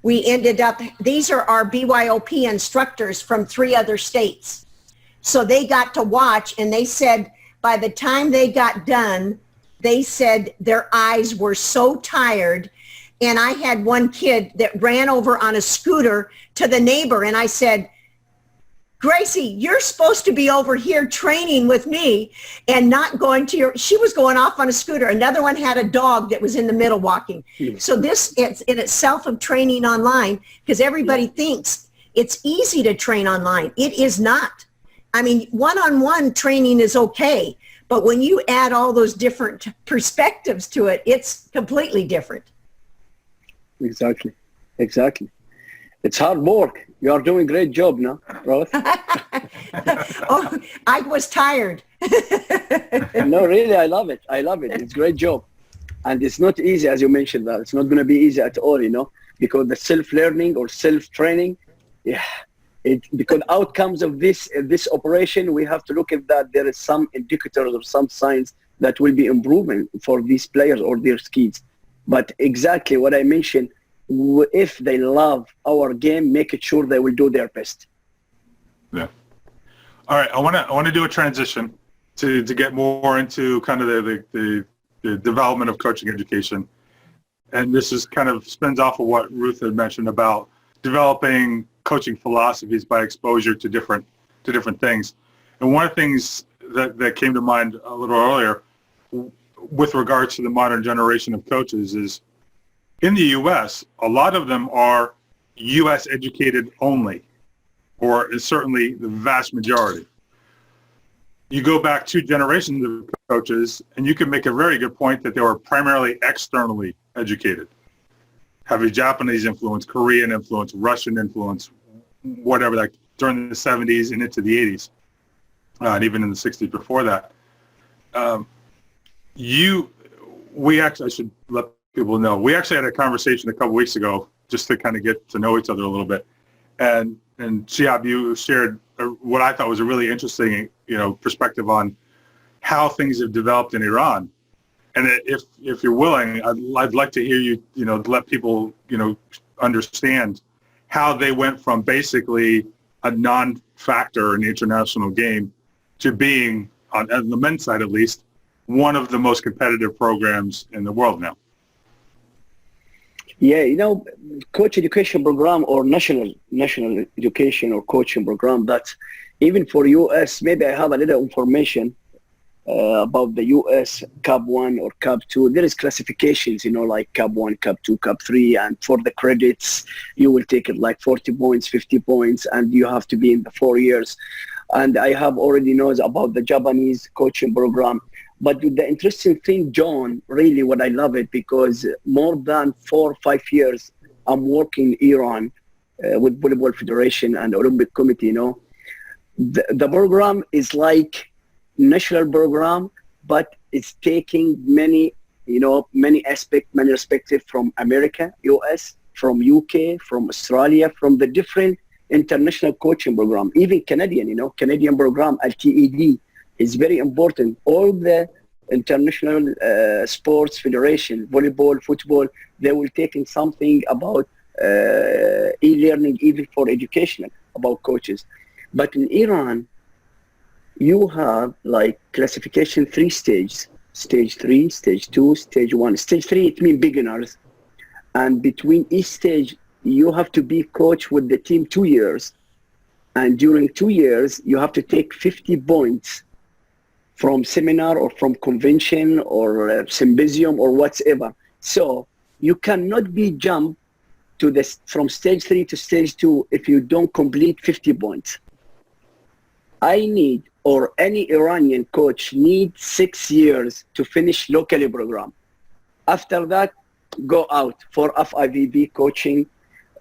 we ended up, these are our BYOP instructors from 3 other states. So they got to watch, and they said by the time they got done, they said their eyes were so tired. And I had one kid that ran over on a scooter to the neighbor, and I said, Gracie, you're supposed to be over here training with me and not going to your, she was going off on a scooter. Another one had a dog that was in the middle walking. So this is in itself of training online, because everybody thinks it's easy to train online. It is not. I mean, one-on-one training is okay, but when you add all those different perspectives to it, it's completely different. Exactly. It's hard work. You are doing a great job now, Ruth. Oh, I was tired. No, really, I love it. It's a great job. And it's not easy, as you mentioned that. It's not going to be easy at all, because the self-learning or self-training, because outcomes of this operation, we have to look at that there is some indicators or some signs that will be improvement for these players or their skills. But exactly what I mentioned, if they love our game, make it sure they will do their best. Yeah. All right. I want to do a transition to get more into kind of the development of coaching education. And this is kind of spins off of what Ruth had mentioned about developing coaching philosophies by exposure to different things. And one of the things that came to mind a little earlier with regards to the modern generation of coaches is in the U.S., a lot of them are U.S. educated only, or certainly the vast majority. You go back 2 generations of coaches, and you can make a very good point that they were primarily externally educated. Heavy Japanese influence, Korean influence, Russian influence, whatever, like during the 70s and into the 80s, and even in the 60s before that. I should let people know, we actually had a conversation a couple weeks ago just to kind of get to know each other a little bit. And Shihab, you shared what I thought was a really interesting, perspective on how things have developed in Iran. And if you're willing, I'd like to hear you, let people, understand how they went from basically a non-factor in the international game to being, on the men's side at least, one of the most competitive programs in the world now. Yeah, coach education program or national education or coaching program, that's even for US, maybe I have a little information about the US Cup 1 or Cup 2. There is classifications, like Cup 1, Cup 2, Cup 3, and for the credits, you will take it like 40 points, 50 points, and you have to be in the 4 years. And I have already knows about the Japanese coaching program. But the interesting thing, John, really what I love it, because more than 4 or 5 years, I'm working in Iran with Volleyball Federation and Olympic Committee, The program is like national program, but it's taking many aspects, many perspectives from America, US, from UK, from Australia, from the different international coaching program, even Canadian, Canadian program, LTED. Is very important. All the international sports federation, volleyball, football, they will take in something about e-learning, even for educational, about coaches. But in Iran, you have like classification 3 stages. Stage 3, stage 2, stage 1. Stage 3, it means beginners. And between each stage, you have to be coach with the team 2 years. And during 2 years, you have to take 50 points from seminar or from convention or symposium or whatever. So you cannot be jumped to from stage 3 to stage 2 if you don't complete 50 points. I need, or any Iranian coach needs 6 years to finish locally program. After that, go out for FIVB coaching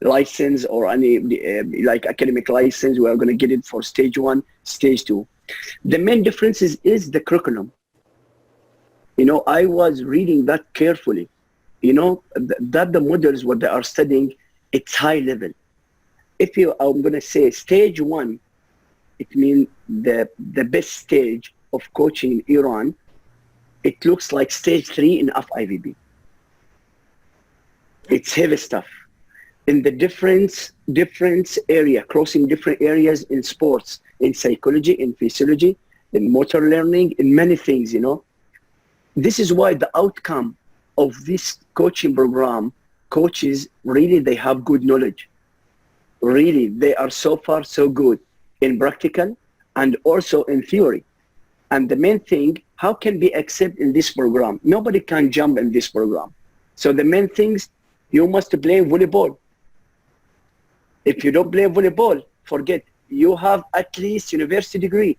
license or any like academic license. We are going to get it for stage 1, stage 2. The main difference is the curriculum. You know, I was reading that carefully. You know, that the models, what they are studying, it's high level. If you, I'm going to say stage one, it means the best stage of coaching in Iran. It looks like stage 3 in FIVB. It's heavy stuff. In the different area, crossing different areas in sports, in psychology, in physiology, in motor learning, in many things, you know. This is why the outcome of this coaching program, coaches, really, they have good knowledge. Really, they are so far so good in practical and also in theory. And the main thing, how can we accept in this program? Nobody can jump in this program. So the main things, you must play volleyball. If you don't play volleyball, forget, you have at least university degree.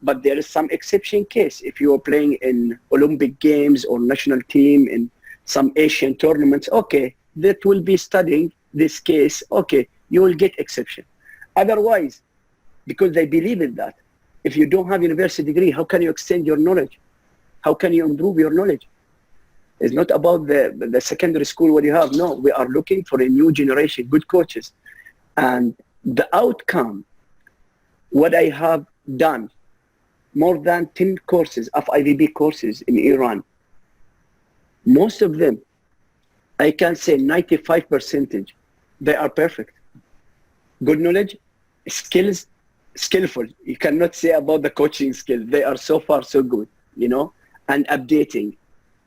But there is some exception case. If you are playing in Olympic Games or national team in some Asian tournaments, okay, that will be studying this case, okay, you will get exception. Otherwise, because they believe in that, if you don't have university degree, how can you extend your knowledge? How can you improve your knowledge? It's not about the secondary school what you have. No, we are looking for a new generation, good coaches. And the outcome, what I have done, more than 10 courses, FIVB courses in Iran, most of them, I can say 95%, they are perfect. Good knowledge, skills, skillful. You cannot say about the coaching skill. They are so far so good, you know, and updating.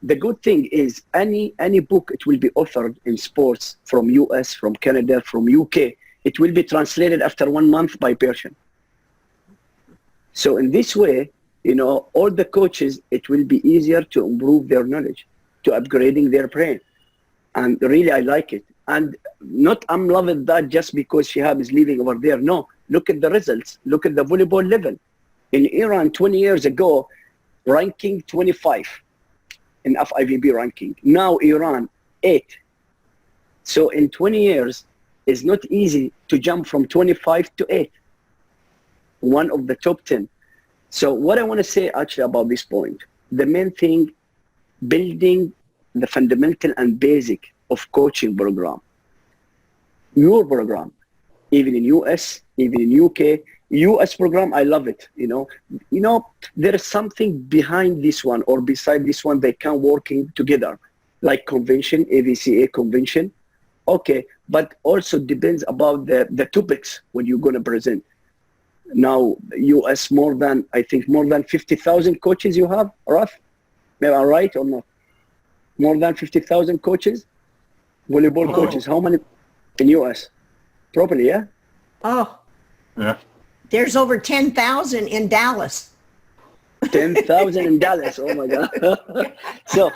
The good thing is any book, it will be authored in sports from US, from Canada, from UK. It will be translated after 1 month by Persian. So in this way, you know, all the coaches, it will be easier to improve their knowledge, to upgrading their brain. And really, I like it. And not, I'm loving that just because Shihab is living over there. No, look at the results. Look at the volleyball level. In Iran, 20 years ago, ranking 25 in FIVB ranking. Now Iran, 8. So in 20 years, it's not easy to jump from 25 to 8. One of the top 10. So what I want to say actually about this point, the main thing, building the fundamental and basic of coaching program. Your program, even in US, even in UK, US program, I love it. You know, there is something behind this one or beside this one, they can working together, like convention, AVCA convention. Okay, but also depends about the topics when you're going to present. Now, US I think more than 50,000 coaches you have, Raf? Am I right or not? More than 50,000 coaches? Volleyball coaches, how many in US? Properly, yeah? Oh, Yeah. there's over 10,000 in Dallas. 10,000 in Dallas, oh my God. So,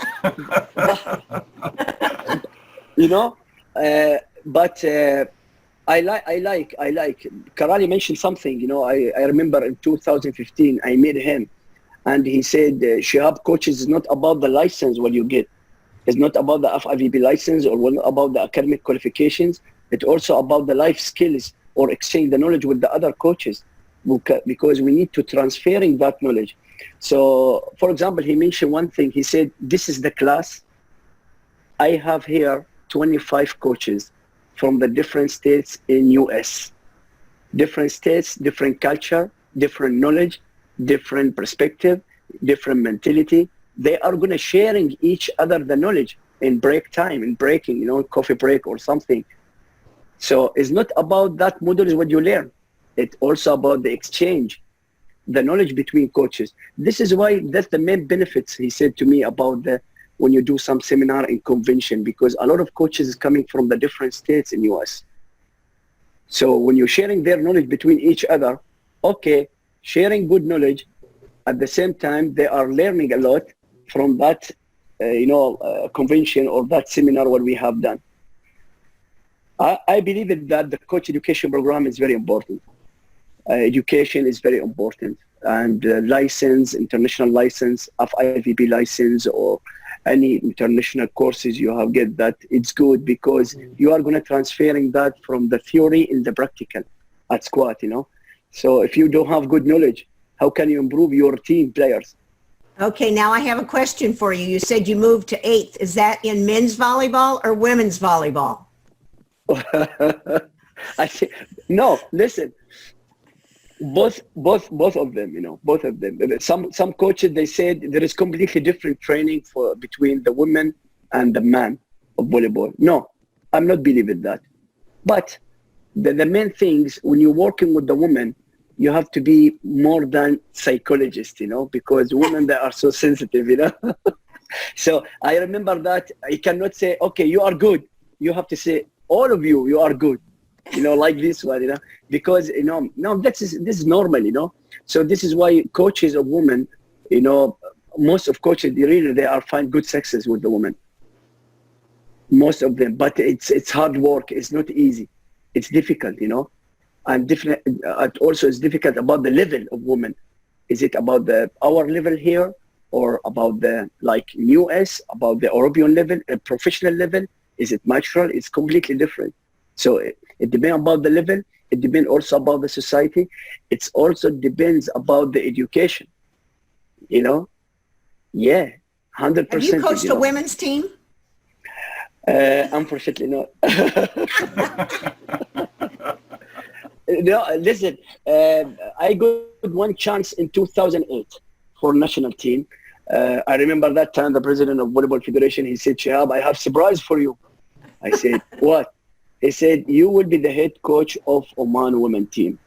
you know, but I like, Karali mentioned something, you know, I remember in 2015, I met him and he said, Shihab, coaches is not about the license what you get. It's not about the FIVB license or about the academic qualifications. It's also about the life skills or exchange the knowledge with the other coaches because we need to transferring that knowledge. So, for example, he mentioned one thing. He said, this is the class. I have here 25 coaches from the different states in US. Different states, different culture, different knowledge, different perspective, different mentality. They are going to sharing each other the knowledge in break time, in breaking, you know, coffee break or something. So it's not about that model is what you learn. It's also about the exchange, the knowledge between coaches. This is why that's the main benefits, he said to me, about when you do some seminar in convention, because a lot of coaches is coming from the different states in US. So when you're sharing their knowledge between each other, okay, sharing good knowledge, at the same time, they are learning a lot from that, convention or that seminar what we have done. I believe that the coach education program is very important. Education is very important, and license, international license, FIVB license, or any international courses you have get that, it's good because you are going to transferring that from the theory in the practical at squad, you know. So if you don't have good knowledge, how can you improve your team players? Okay, now I have a question for you. You said you moved to 8th. Is that in men's volleyball or women's volleyball? I say, no, listen, both of them, both of them. Some coaches, they said there is completely different training between the women and the man of volleyball. No, I'm not believing that. But the main things, when you're working with the woman, you have to be more than psychologist, because women, they are so sensitive, So I remember that I cannot say, okay, you are good. You have to say, all of you are good, like this one, because, no, this is normal, So this is why coaches of women, most of coaches, they are find good success with the women. Most of them, but it's hard work. It's not easy. It's difficult, and different. Also, it's difficult about the level of women. Is it about our level here, or about the US, about the European level, a professional level? Is it natural? It's completely different. So it depends about the level. It depends also about the society. It's also depends about the education. Yeah, 100%. Have you coached a women's team? Unfortunately, no. No, listen, I got one chance in 2008 for national team. I remember that time the president of Volleyball Federation, he said, Shihab, I have surprise for you. I said, what? He said, you will be the head coach of Oman women team.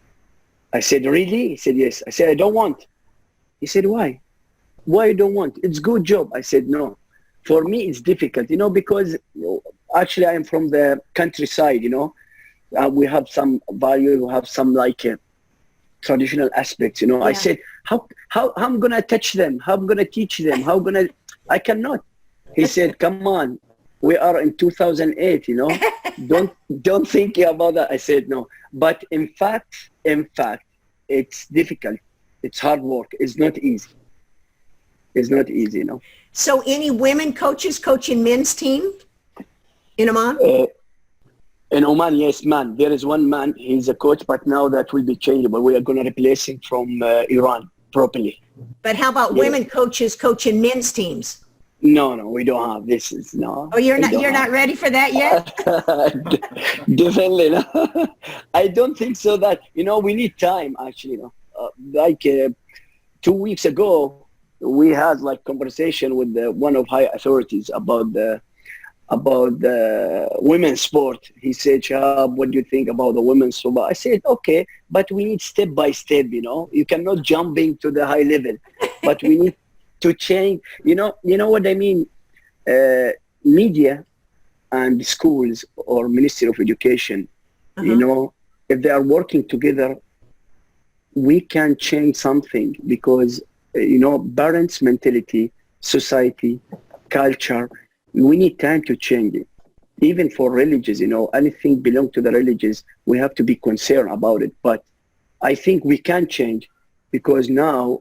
I said, really? He said, yes. I said, I don't want. He said, why? Why you don't want? It's good job. I said, no. For me, it's difficult, because actually I am from the countryside, we have some value, we have some traditional aspects, Yeah. I said, how I'm going to touch them? How I'm going to teach them? I cannot. He said, come on, we are in 2008, don't think about that. I said, no. But in fact, it's difficult. It's hard work. It's not easy. It's not easy, So any women coaches coaching men's team in Oman? In Oman, yes, man. There is one man, he's a coach, but now that will be changeable. We are going to replace him from Iran properly. But how about women coaches coaching men's teams? No, we don't have. This is no. Oh, you're not ready for that yet? Definitely no. I don't think so that, we need time actually, 2 weeks ago, we had conversation with one of high authorities about the women's sport. He said, Shahab, what do you think about the women's sport? I said, okay, but we need step by step, You cannot jump into the high level, but we need to change. You know what I mean? Media and schools or Ministry of Education, if they are working together, we can change something because, parents' mentality, society, culture, we need time to change it. Even for religions, anything belong to the religions, we have to be concerned about it. But I think we can change because now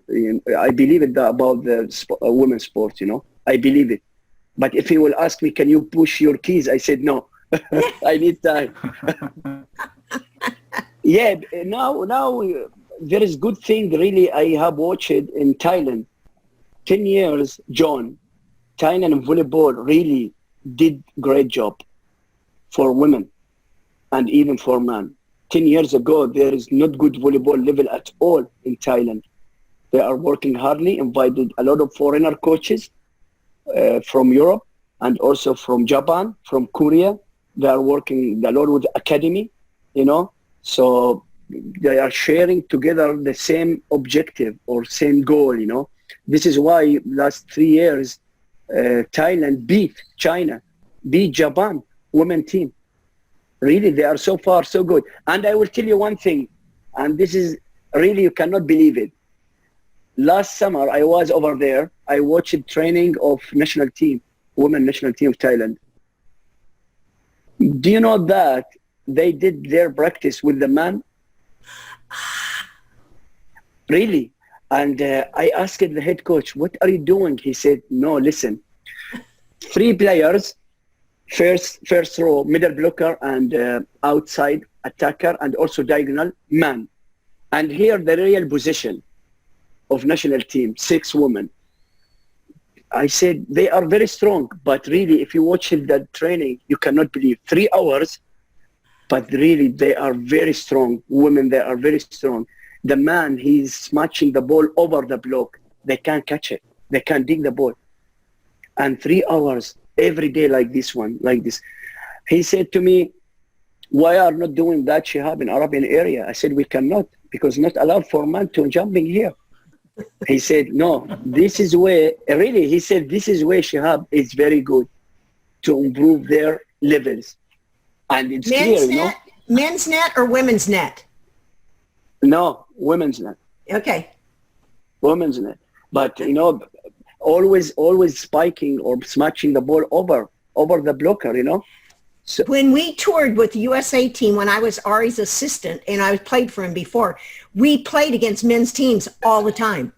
I believe it about the women's sports, I believe it. But if he will ask me, can you push your keys? I said, no, I need time. Yeah, now there is good thing really I have watched in Thailand. 10 years, John, Thailand and volleyball really did great job for women and even for men. 10 years ago, there is not good volleyball level at all in Thailand. They are working hardly, invited a lot of foreigner coaches from Europe and also from Japan, from Korea. They are working a lot with the academy, so they are sharing together the same objective or same goal, This is why last 3 years, Thailand beat China, beat Japan women team. Really, they are so far so good. And I will tell you one thing, and this is really, you cannot believe it. Last summer, I was over there. I watched training of national team, women national team of Thailand. Do you know that they did their practice with the man? Really? And I asked the head coach, what are you doing? He said, no, listen, 3 players, first row, middle blocker, and outside attacker, and also diagonal man. And here the real position of national team, 6 women. I said, they are very strong, but really, if you watch that training, you cannot believe 3 hours, but really, they are very strong. Women, they are very strong. The man, he's smashing the ball over the block. They can't catch it. They can't dig the ball. And 3 hours every day like this one, like this. He said to me, why are not doing that, Shihab, in Arabian area? I said, we cannot, because not allowed for man to jumping here. He said, no, this is where, really, he said, this is where Shihab is very good to improve their levels. And it's Men's clear, net, men's net or women's net? No, women's net. Okay. Women's net. But, always spiking or smashing the ball over the blocker, So, when we toured with the USA team, when I was Ari's assistant and I played for him before, we played against men's teams all the time.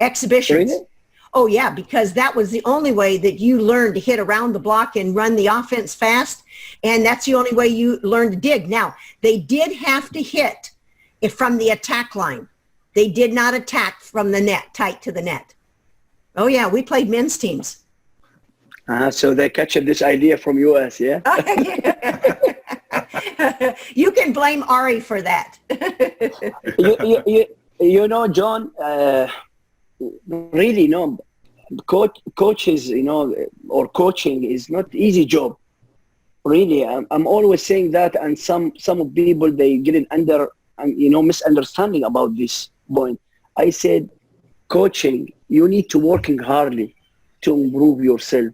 Exhibitions. Really? Oh, yeah, because that was the only way that you learned to hit around the block and run the offense fast. And that's the only way you learned to dig. Now, they did have to hit it from the attack line. They did not attack from the net, tight to the net. Oh, yeah, we played men's teams. So they catch this idea from US, yeah? You can blame Ari for that. John, really, coaches, or coaching is not easy job. Really, I'm always saying that, and some people, they get it under, misunderstanding about this point. I said, coaching, you need to working hardly to improve yourself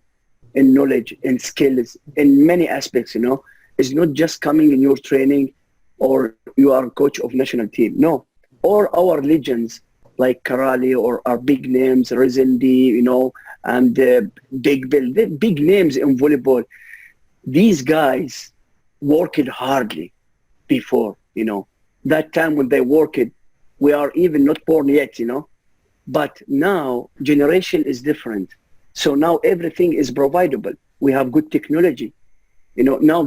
in knowledge and skills in many aspects, It's not just coming in your training or you are a coach of national team. No, all our legends like Karali or our big names, Rezendi, and Big Bill, the big names in volleyball. These guys worked hardly before, That time when they worked, we are even not born yet, But now generation is different. So now everything is providable. We have good technology. Now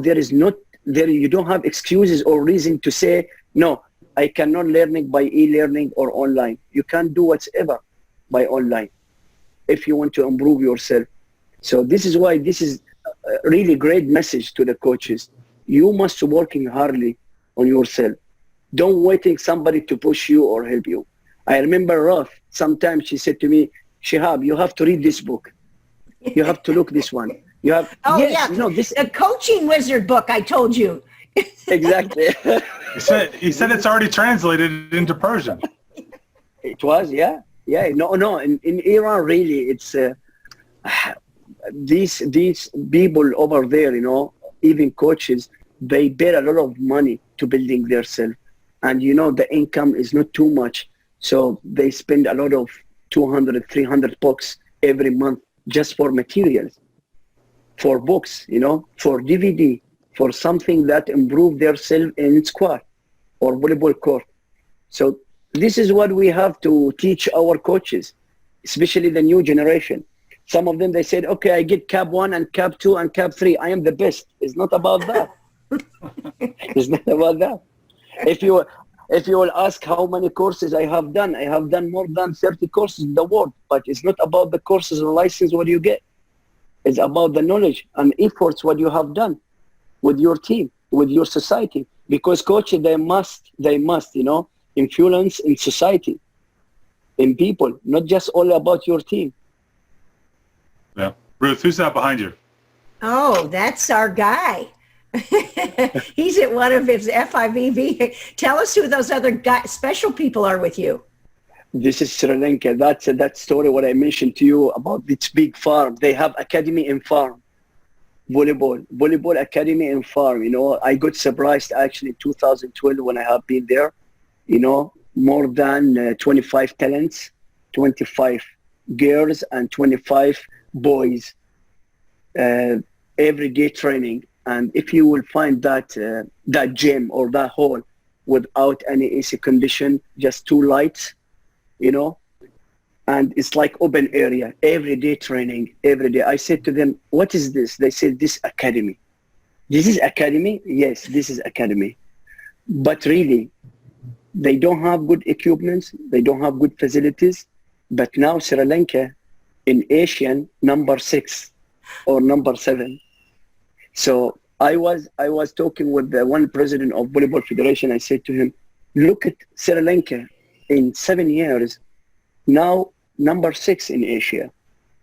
you don't have excuses or reason to say, no, I cannot learning by e-learning or online. You can't do whatever by online if you want to improve yourself. So this is why this is a really great message to the coaches. You must working hardly on yourself. Don't waiting somebody to push you or help you. I remember Ruth, sometimes she said to me, Shihab, you have to read this book. You have to look this one. You have. Oh, yes, yeah. This The Coaching Wizard book, I told you. Exactly. He said it's already translated into Persian. It was, yeah. No. In Iran, really, it's these people over there, even coaches, they pay a lot of money to building themselves, and the income is not too much, so they spend a lot of 200, 300 bucks every month just for materials, for books, for DVD, for something that improve their self in squad or volleyball court. So this is what we have to teach our coaches, especially the new generation. Some of them, they said, okay, I get CAP 1 and CAP 2 and CAP 3. I am the best. It's not about that. It's not about that. If you will ask how many courses I have done more than 30 courses in the world, but it's not about the courses or license what you get. It's about the knowledge and efforts what you have done with your team, with your society. Because coaches, they must, influence in society, in people, not just all about your team. Yeah. Ruth, who's that behind you? Oh, that's our guy. He's at one of his FIVB. Tell us who those other special people are with you. This is Sri Lanka. That's that story what I mentioned to you about this big farm. They have academy and farm. Volleyball academy and farm. I got surprised actually in 2012 when I have been there. More than 25 talents, 25 girls and 25 boys. Everyday training. And if you will find that gym or that hall without any AC condition, just 2 lights, and it's like open area, everyday training, every day. I said to them, what is this? They said, this academy. This is academy? Yes, this is academy. But really, they don't have good equipment. They don't have good facilities. But now Sri Lanka in Asian number 6 or number 7. So I was talking with the one president of Volleyball Federation. I said to him, look at Sri Lanka in 7 years, now number 6 in Asia.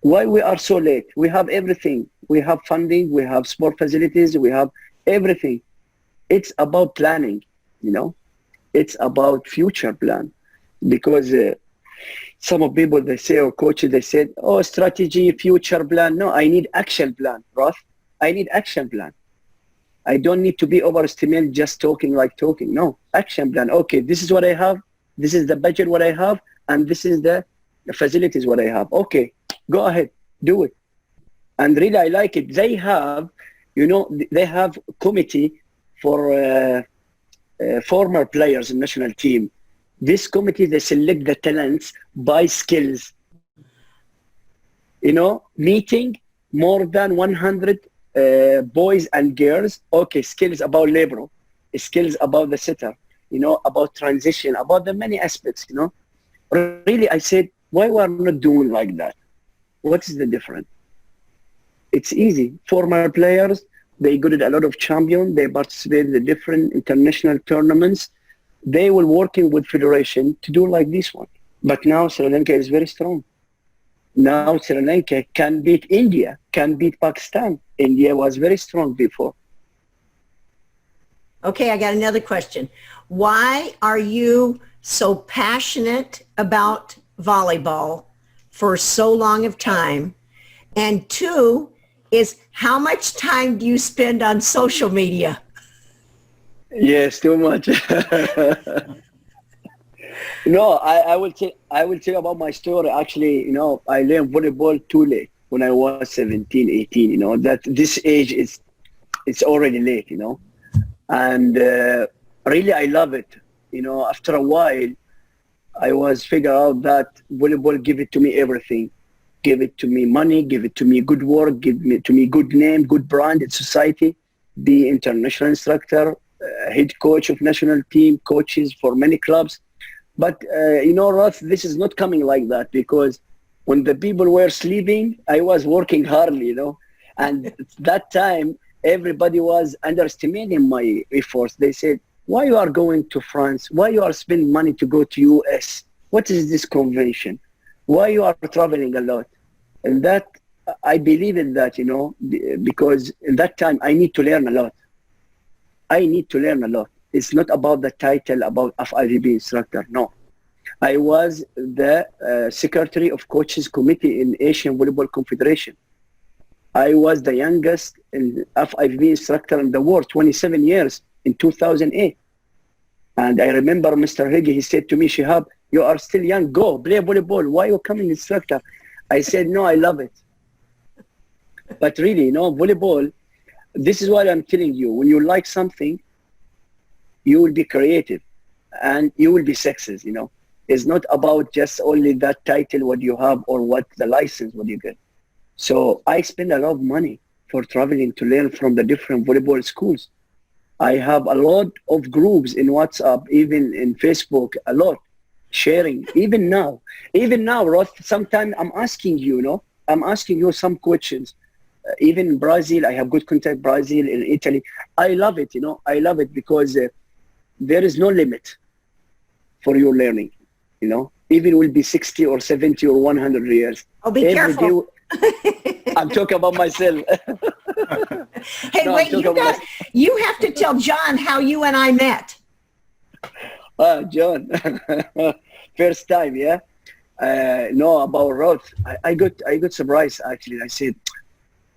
Why we are so late? We have everything. We have funding, we have sport facilities, we have everything. It's about planning, you know. It's about future plan. Because some of people, they say, or coaches, they said, oh, strategy, future plan. No, I need action plan, Roth. I need action plan. I don't need to be overestimated just talking like talking. No, action plan. Okay, this is what I have. This is the budget what I have. And this is the facilities what I have. Okay, go ahead, do it. And really, I like it. They have, you know, they have committee for former players in national team. This committee, they select the talents by skills. You know, meeting more than 100 boys and girls. Okay, skills about libero, skills about the sitter, you know, about transition, about the many aspects, you know. Really, I said, why we are not doing like that? What is the difference? It's easy. Former players, they got a lot of champions. They participate in the different international tournaments. They were working with federation to do like this one. But now Sri Lanka is very strong. Now Sri Lanka can beat India, can beat Pakistan. India was very strong before. Okay, I got another question. Why are you so passionate about volleyball for so long of time? And 2 is, how much time do you spend on social media? Yes, too much. No, I will tell you about my story. Actually, you know, I learned volleyball too late when I was 17, 18, you know, that this age it's already late, you know. And really, I love it. You know, after a while, I was figure out that volleyball give it to me everything. Give it to me money, give it to me good work, give it to me good name, good brand in society, be international instructor, head coach of national team, coaches for many clubs. But, you know, Roth, this is not coming like that, because when the people were sleeping, I was working hardly, you know. And that time, everybody was underestimating my efforts. They said, why you are going to France? Why you are spending money to go to US? What is this convention? Why you are traveling a lot? And that, I believe in that, you know, because in that time, I need to learn a lot. I need to learn a lot. It's not about the title, about FIVB instructor, no. I was the secretary of coaches committee in Asian Volleyball Confederation. I was the youngest FIVB instructor in the world, 27 years in 2008. And I remember Mr. Higgy, he said to me, Shihab, you are still young, go play volleyball. Why are you coming instructor? I said, no, I love it. But really, you know, volleyball, this is what I'm telling you. When you like something, you will be creative and you will be sexist, you know. It's not about just only that title, what you have, or what the license, what you get. So I spend a lot of money for traveling to learn from the different volleyball schools. I have a lot of groups in WhatsApp, even in Facebook, a lot sharing. Even now, Roth, sometimes I'm asking you, you know, I'm asking you some questions. Even in Brazil, I have good contact, Brazil, in Italy. I love it, you know, I love it because there is no limit for your learning, you know, even will be 60 or 70 or 100 years. Oh, be careful. I'm talking about myself. Hey, no, wait, you have to tell John how you and I met. John, first time, yeah. No, about Roth, I got surprised actually. I said,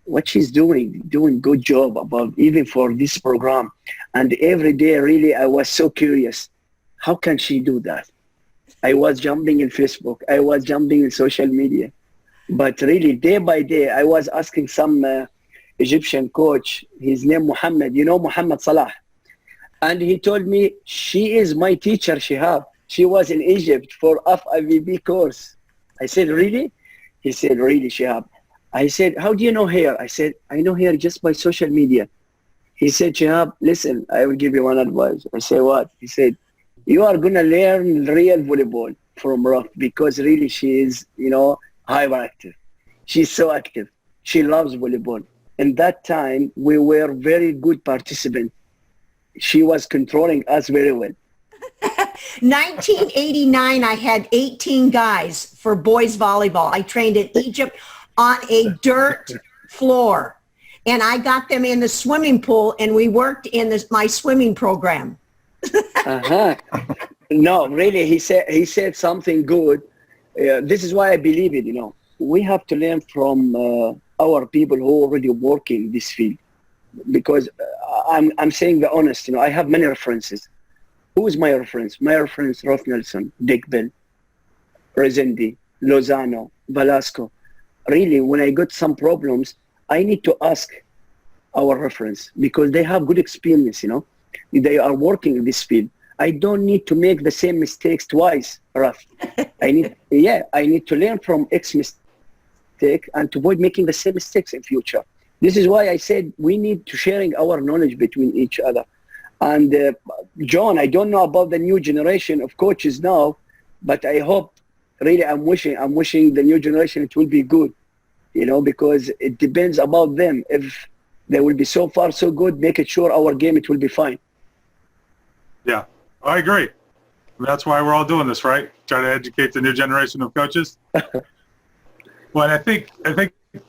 what she's doing good job about even for this program. And every day, really, I was so curious. How can she do that? I was jumping in Facebook. I was jumping in social media. But really, day by day, I was asking some Egyptian coach, his name Muhammad, you know, Muhammad Salah. And he told me, she is my teacher, Shihab. She was in Egypt for FIVB course. I said, really? He said, really, Shihab. I said, how do you know her? I said, I know her just by social media. He said, Shihab, listen, I will give you one advice. I said, what? He said, you are going to learn real volleyball from Roth because really she is, you know, hyperactive. She's so active. She loves volleyball. And that time, we were very good participants. She was controlling us very well. 1989, I had 18 guys for boys volleyball. I trained in Egypt on a dirt floor. And I got them in the swimming pool, and we worked in my swimming program. Uh-huh. No, really, he said something good. This is why I believe it, We have to learn from our people who already work in this field. Because I'm saying the honest, I have many references. Who is my reference? My reference, Rolf Nelson, Dick Bell, Rezendi, Lozano, Velasco. Really, when I got some problems, I need to ask our reference because they have good experience, They are working in this field. I don't need to make the same mistakes twice, Raf. I need to learn from X mistake and to avoid making the same mistakes in future. This is why I said we need to sharing our knowledge between each other. And John, I don't know about the new generation of coaches now, but I hope, really, I'm wishing the new generation it will be good, because it depends about them. If they will be so far so good, make it sure our game it will be fine. Yeah, I agree. That's why we're all doing this, right? Try to educate the new generation of coaches. Well, I think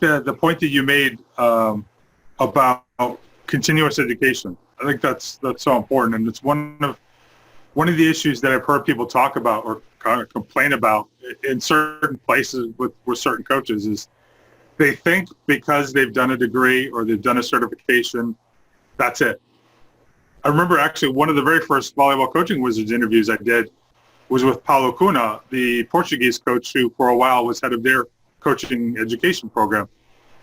the point that you made about continuous education, I think that's so important, and it's one of the issues that I've heard people talk about or kind of complain about in certain places with certain coaches is they think because they've done a degree or they've done a certification, that's it. I remember actually one of the very first Volleyball Coaching Wizards interviews I did was with Paulo Cunha, the Portuguese coach who for a while was head of their coaching education program.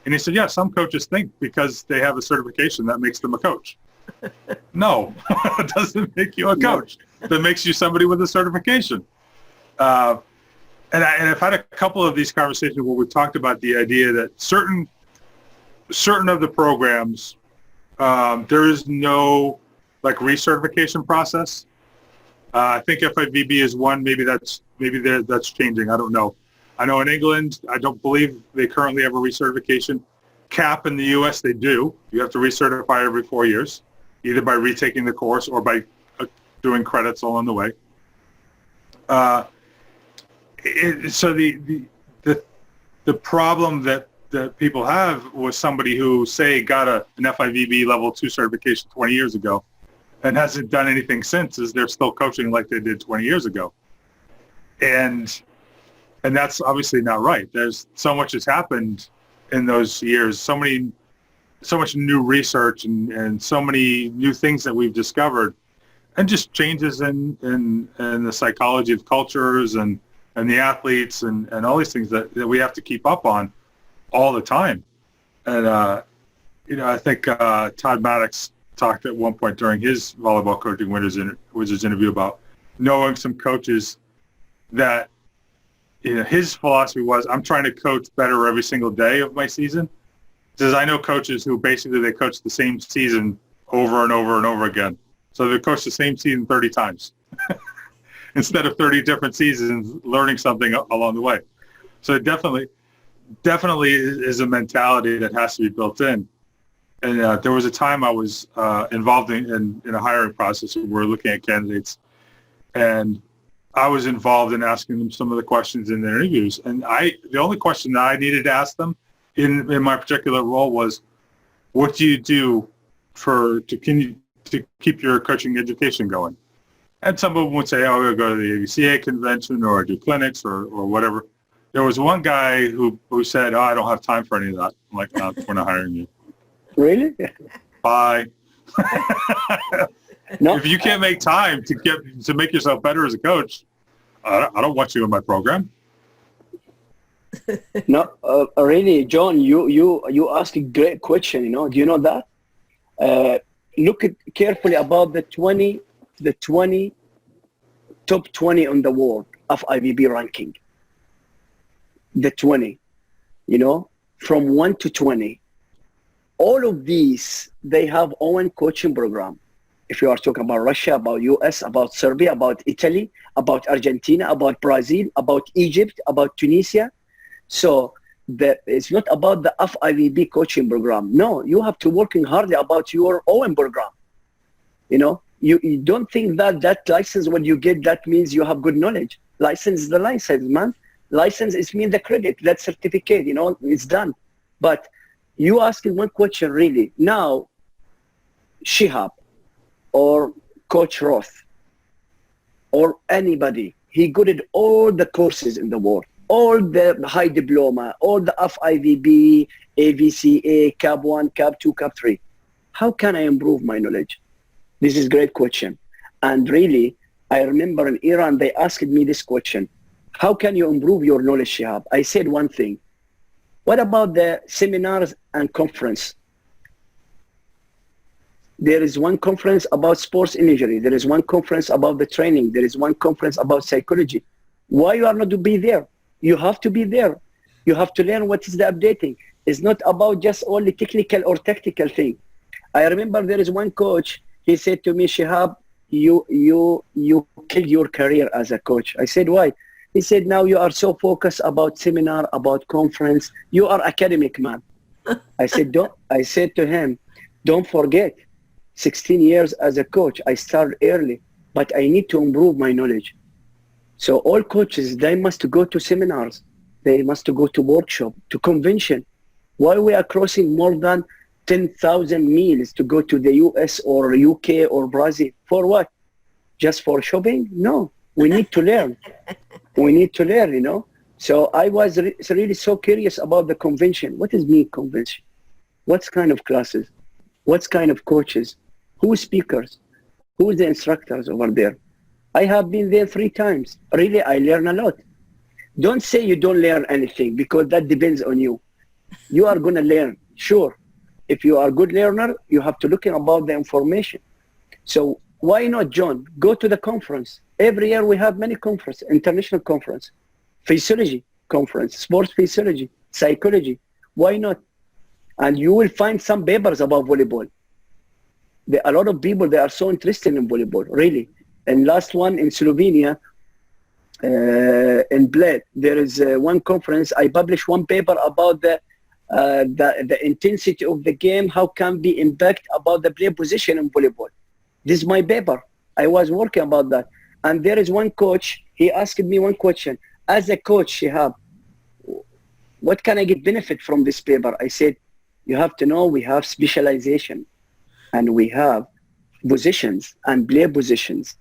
And he said, yeah, some coaches think because they have a certification that makes them a coach. No, it doesn't make you a coach. That makes you somebody with a certification. And I've had a couple of these conversations where we've talked about the idea that certain of the programs, there is no recertification process. I think FIVB is one. Maybe that's changing. I don't know. I know in England, I don't believe they currently have a recertification. CAP in the U.S. they do. You have to recertify every 4 years, either by retaking the course or by doing credits along the way. So the problem that people have was somebody who, say, got an FIVB level 2 certification 20 years ago and hasn't done anything since, is they're still coaching like they did 20 years ago. And that's obviously not right. There's so much has happened in those years, so much new research and so many new things that we've discovered, and just changes in the psychology of cultures and the athletes and all these things that we have to keep up on all the time. And, I think Todd Maddox talked at one point during his Volleyball Coaching Wizards interview about knowing some coaches that, his philosophy was, I'm trying to coach better every single day of my season. He says, I know coaches who basically they coach the same season over and over and over again. So they coach the same season 30 times instead of 30 different seasons, learning something along the way. So it definitely is a mentality that has to be built in. And there was a time I was involved in a hiring process where we're looking at candidates, and I was involved in asking them some of the questions in their interviews. And the only question that I needed to ask them in my particular role was, what do you do to keep your coaching education going? And some of them would say, oh, I go to the AVCA convention or I do clinics or whatever. There was one guy who said, oh, I don't have time for any of that. I'm like, no, we're not hiring you. Really? Bye. No. If you can't make time to make yourself better as a coach, I don't want you in my program. No, really, John, you ask a great question. Do you know that? Look carefully about the 20 top 20 on the world of IVB ranking. The 20, from 1 to 20. All of these, they have own coaching program. If you are talking about Russia, about US, about Serbia, about Italy, about Argentina, about Brazil, about Egypt, about Tunisia. So that it's not about the FIVB coaching program. No, you have to working hard about your own program. You know, you don't think that that license, when you get, that means you have good knowledge. License is the license, man. License is mean the credit, that certificate, you know, it's done. But you asking one question really. Now, Shihab or Coach Roth or anybody, he good at all the courses in the world, all the high diploma, all the FIVB, AVCA, CAB 1, CAB 2, CAB 3. How can I improve my knowledge? This is a great question. And really, I remember in Iran, they asked me this question. How can you improve your knowledge, Shihab? I said one thing. What about the seminars and conference? There is one conference about sports injury. There is one conference about the training. There is one conference about psychology. Why you are not to be there? You have to be there. You have to learn what is the updating. It's not about just only technical or tactical thing. I remember there is one coach, he said to me, Shihab, you killed your career as a coach. I said, why? He said, now you are so focused about seminar, about conference. You are academic, man. I said to him, don't forget, 16 years as a coach, I started early, but I need to improve my knowledge. So all coaches, they must go to seminars. They must go to workshop, to convention. Why we are crossing more than 10,000 miles to go to the US or UK or Brazil? For what? Just for shopping? No, we need to learn. We need to learn, you know. So I was really so curious about the convention. What is mean convention? What kind of classes? What kind of coaches? Who speakers? Who is the instructors over there? I have been there 3 times. Really, I learn a lot. Don't say you don't learn anything, because that depends on you. You are going to learn, sure. If you are a good learner, you have to look about the information. So why not, John? Go to the conference. Every year we have many conferences, international conference, physiology conference, sports physiology, psychology. Why not? And you will find some papers about volleyball. There are a lot of people, they are so interested in volleyball, really. And last one in Slovenia, in Bled, there is one conference. I published one paper about the intensity of the game, how can be impact about the play position in volleyball. This is my paper. I was working about that. And there is one coach, he asked me one question. As a coach, Shihab, what can I get benefit from this paper? I said, you have to know we have specialization and we have positions and play positions.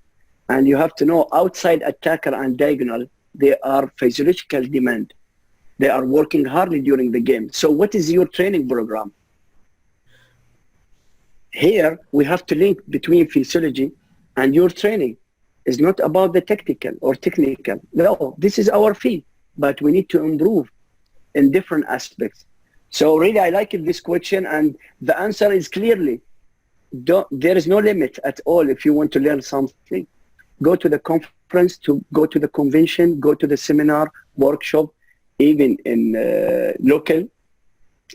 And you have to know outside attacker and diagonal, they are physiological demand. They are working hardly during the game. So what is your training program? Here, we have to link between physiology and your training. It's not about the tactical or technical. No, this is our field, but we need to improve in different aspects. So really, I like this question, and the answer is clearly, there is no limit at all if you want to learn something. Go to the conference, go to the convention, go to the seminar, workshop, even in local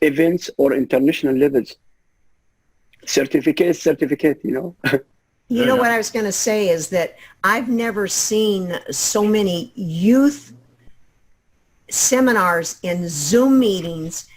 events or international levels. Certificate, you know. You know what I was going to say is that I've never seen so many youth seminars and Zoom meetings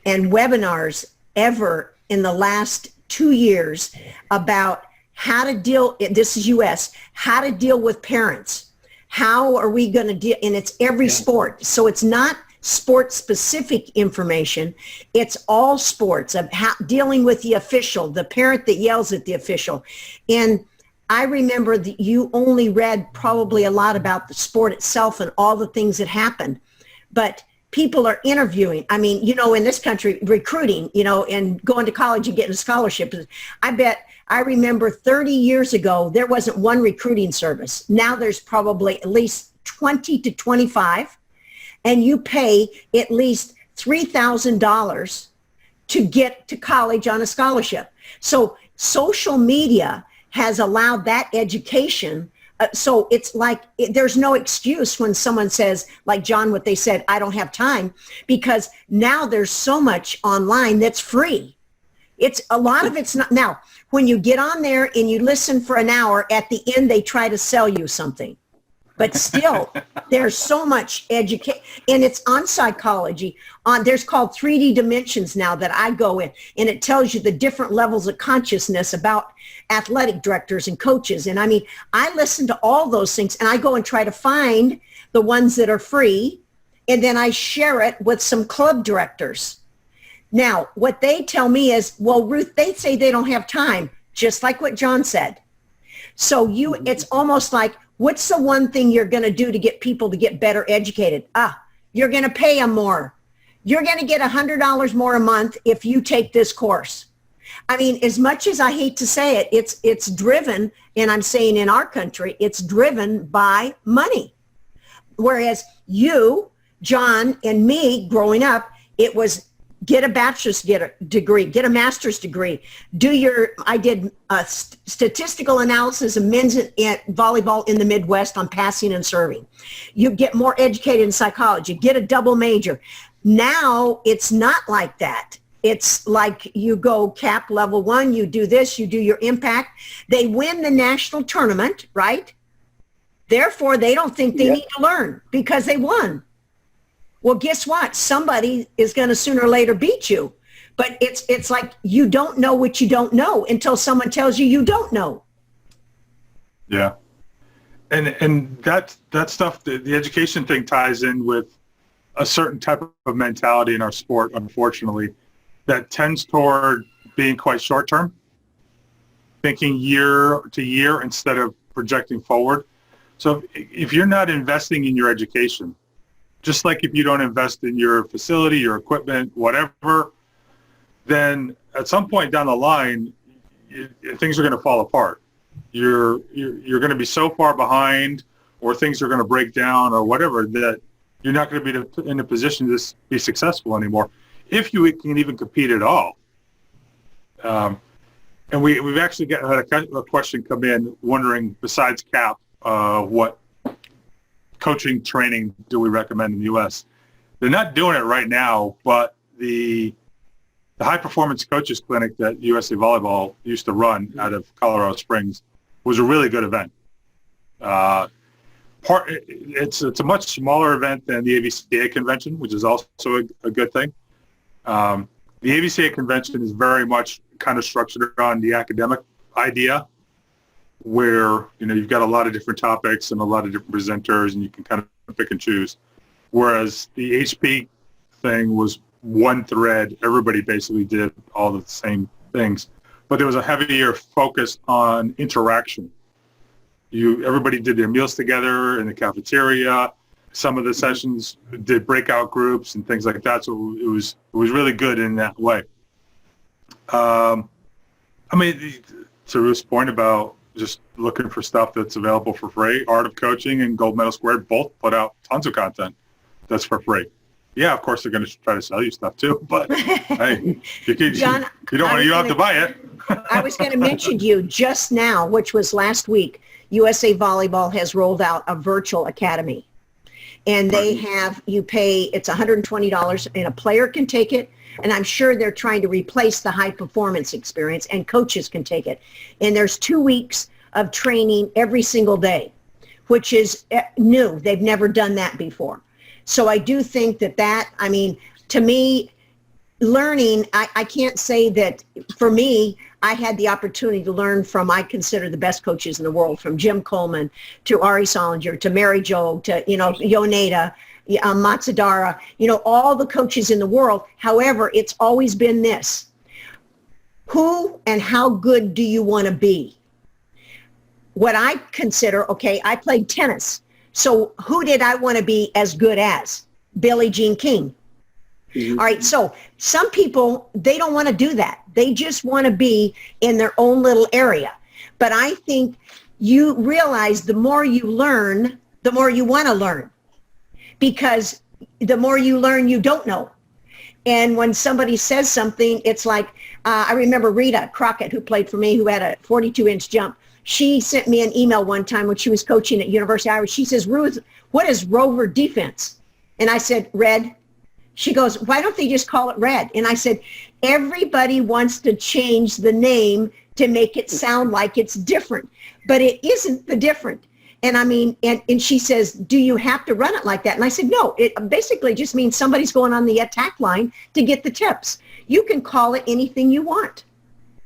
and webinars ever in the last 2 years about how to deal, this is US, how to deal with parents. How are we going to deal, and it's every sport. So it's not sport specific information. It's all sports of how, dealing with the official, the parent that yells at the official. And I remember that you only read probably a lot about the sport itself and all the things that happened, but people are interviewing. I mean, you know, in this country, recruiting, you know, and going to college and getting a scholarship. I remember 30 years ago, there wasn't one recruiting service. Now there's probably at least 20 to 25, and you pay at least $3,000 to get to college on a scholarship. So social media has allowed that education. So it's like, there's no excuse when someone says, like John, what they said, I don't have time, because now there's so much online that's free. It's a lot of it's not. Now, when you get on there and you listen for an hour, at the end, they try to sell you something. But still, there's so much education, and it's on psychology. There's called 3D dimensions now that I go in, and it tells you the different levels of consciousness about athletic directors and coaches. And I mean, I listen to all those things, and I go and try to find the ones that are free, and then I share it with some club directors. Now, what they tell me is, well, Ruth, they say they don't have time, just like what John said. So it's almost like, what's the one thing you're going to do to get people to get better educated? You're going to pay them more. You're going to get $100 more a month if you take this course. I mean, as much as I hate to say it, it's driven, and I'm saying in our country, it's driven by money. Whereas you, John, and me growing up, it was get a bachelor's degree, get a master's degree, I did statistical analysis of men's volleyball in the Midwest on passing and serving. You get more educated in psychology, get a double major. Now it's not like that. It's like you go CAP level 1, you do this, you do your impact. They win the national tournament, right? Therefore, they don't think they need to learn because they won. Well, guess what? Somebody is going to sooner or later beat you. But it's like you don't know what you don't know until someone tells you you don't know. Yeah. And that stuff, the education thing ties in with a certain type of mentality in our sport, unfortunately, that tends toward being quite short-term, thinking year to year instead of projecting forward. So if you're not investing in your education, just like if you don't invest in your facility, your equipment, whatever, then at some point down the line, things are going to fall apart. You're going to be so far behind, or things are going to break down, or whatever, that you're not going to be in a position to be successful anymore, if you can even compete at all. And we've actually had a question come in wondering, besides CAP, what coaching training do we recommend in the U.S.? They're not doing it right now, but the high performance coaches clinic that USA Volleyball used to run out of Colorado Springs was a really good event. It's a much smaller event than the AVCA convention, which is also a good thing. The AVCA convention is very much kind of structured on the academic idea, where you've got a lot of different topics and a lot of different presenters, and you can kind of pick and choose. Whereas the HP thing was one thread. Everybody basically did all the same things, but there was a heavier focus on interaction. Everybody did their meals together in the cafeteria. Some of the sessions did breakout groups and things like that. So it was really good in that way. I mean, to Ruth's point about just looking for stuff that's available for free, Art of Coaching and Gold Medal Squared both put out tons of content that's for free. Yeah, of course they're going to try to sell you stuff too, but hey, John, you don't have to buy it. I was going to mention to you just now, which was last week, USA Volleyball has rolled out a virtual academy. And they you pay, it's $120, and a player can take it. And I'm sure they're trying to replace the high performance experience, and coaches can take it. And there's 2 weeks of training every single day, which is new. They've never done that before. So I do think that, I mean, to me, learning, I can't say that for me, I had the opportunity to learn from, I consider the best coaches in the world, from Jim Coleman to Ari Solinger to Mary Jo to, Yoneda, Matsudara, all the coaches in the world. However, it's always been this: who and how good do you want to be? What I consider, I played tennis. So who did I want to be as good as? Billie Jean King. Mm-hmm. All right. So some people, they don't want to do that. They just want to be in their own little area. But I think you realize the more you learn, the more you want to learn. Because the more you learn, you don't know. And when somebody says something, it's like, I remember Rita Crockett, who played for me, who had a 42-inch jump. She sent me an email one time when she was coaching at University of Iowa. She says, Ruth, what is rover defense? And I said, red. She goes, why don't they just call it red? And I said, everybody wants to change the name to make it sound like it's different. But it isn't the different. And I mean, and she says, do you have to run it like that? And I said, no, it basically just means somebody's going on the attack line to get the tips. You can call it anything you want.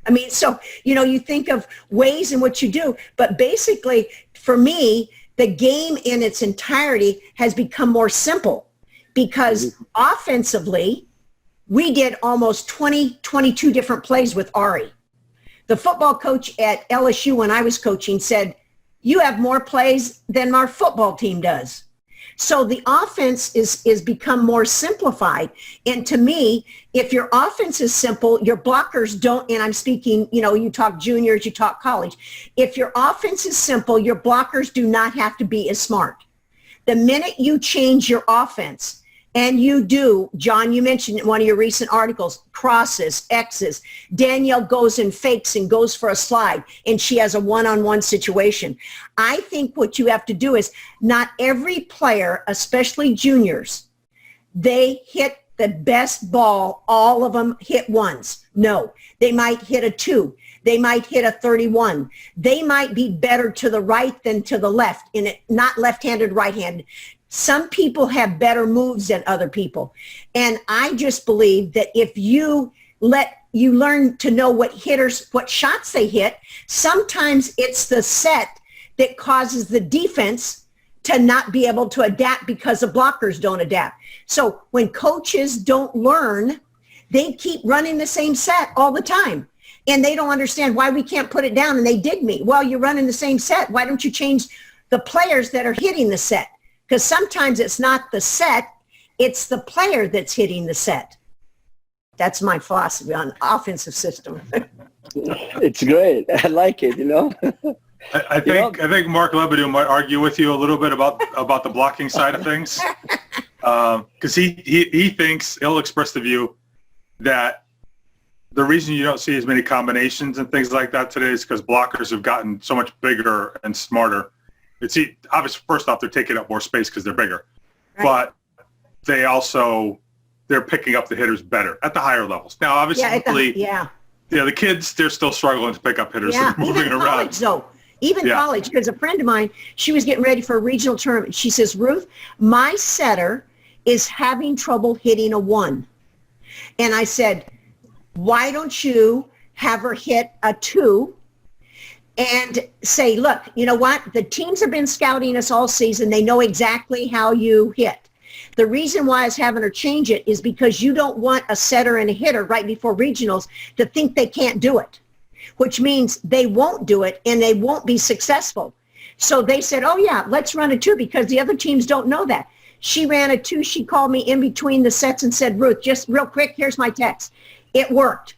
I mean, so, you think of ways in which you do, but basically for me, the game in its entirety has become more simple because offensively, we did almost 22 different plays with Ari. The football coach at LSU when I was coaching said, you have more plays than our football team does. So the offense is become more simplified. And to me, if your offense is simple, your blockers don't, and I'm speaking, you talk juniors, you talk college. If your offense is simple, your blockers do not have to be as smart. The minute you change your offense, and you do, John, you mentioned in one of your recent articles, crosses, X's. Danielle goes and fakes and goes for a slide, and she has a one-on-one situation. I think what you have to do is not every player, especially juniors, they hit the best ball, all of them hit ones. No, they might hit a 2. They might hit a 31. They might be better to the right than to the left, in it, not left-handed, right-handed. Some people have better moves than other people. And I just believe that if you learn to know what shots they hit, sometimes it's the set that causes the defense to not be able to adapt because the blockers don't adapt. So when coaches don't learn, they keep running the same set all the time. And they don't understand why we can't put it down. And they dig me. Well, you're running the same set. Why don't you change the players that are hitting the set? Because sometimes it's not the set, it's the player that's hitting the set. That's my philosophy on offensive system. It's great. I like it, I think Mark Lebedeau might argue with you a little bit about the blocking side of things. Because he thinks, he'll express the view that the reason you don't see as many combinations and things like that today is because blockers have gotten so much bigger and smarter. Obviously, first off, they're taking up more space because they're bigger, right. But they're picking up the hitters better at the higher levels. Now, obviously, the kids, they're still struggling to pick up hitters. Yeah, They're moving even around. College, though. Even college, because a friend of mine, she was getting ready for a regional tournament. She says, Ruth, my setter is having trouble hitting a 1. And I said, why don't you have her hit a 2? And say, look, you know what? The teams have been scouting us all season. They know exactly how you hit. The reason why I was having her change it is because you don't want a setter and a hitter right before regionals to think they can't do it, which means they won't do it and they won't be successful. So they said, oh, yeah, let's run a 2 because the other teams don't know that. She ran a 2. She called me in between the sets and said, Ruth, just real quick, here's my text. It worked.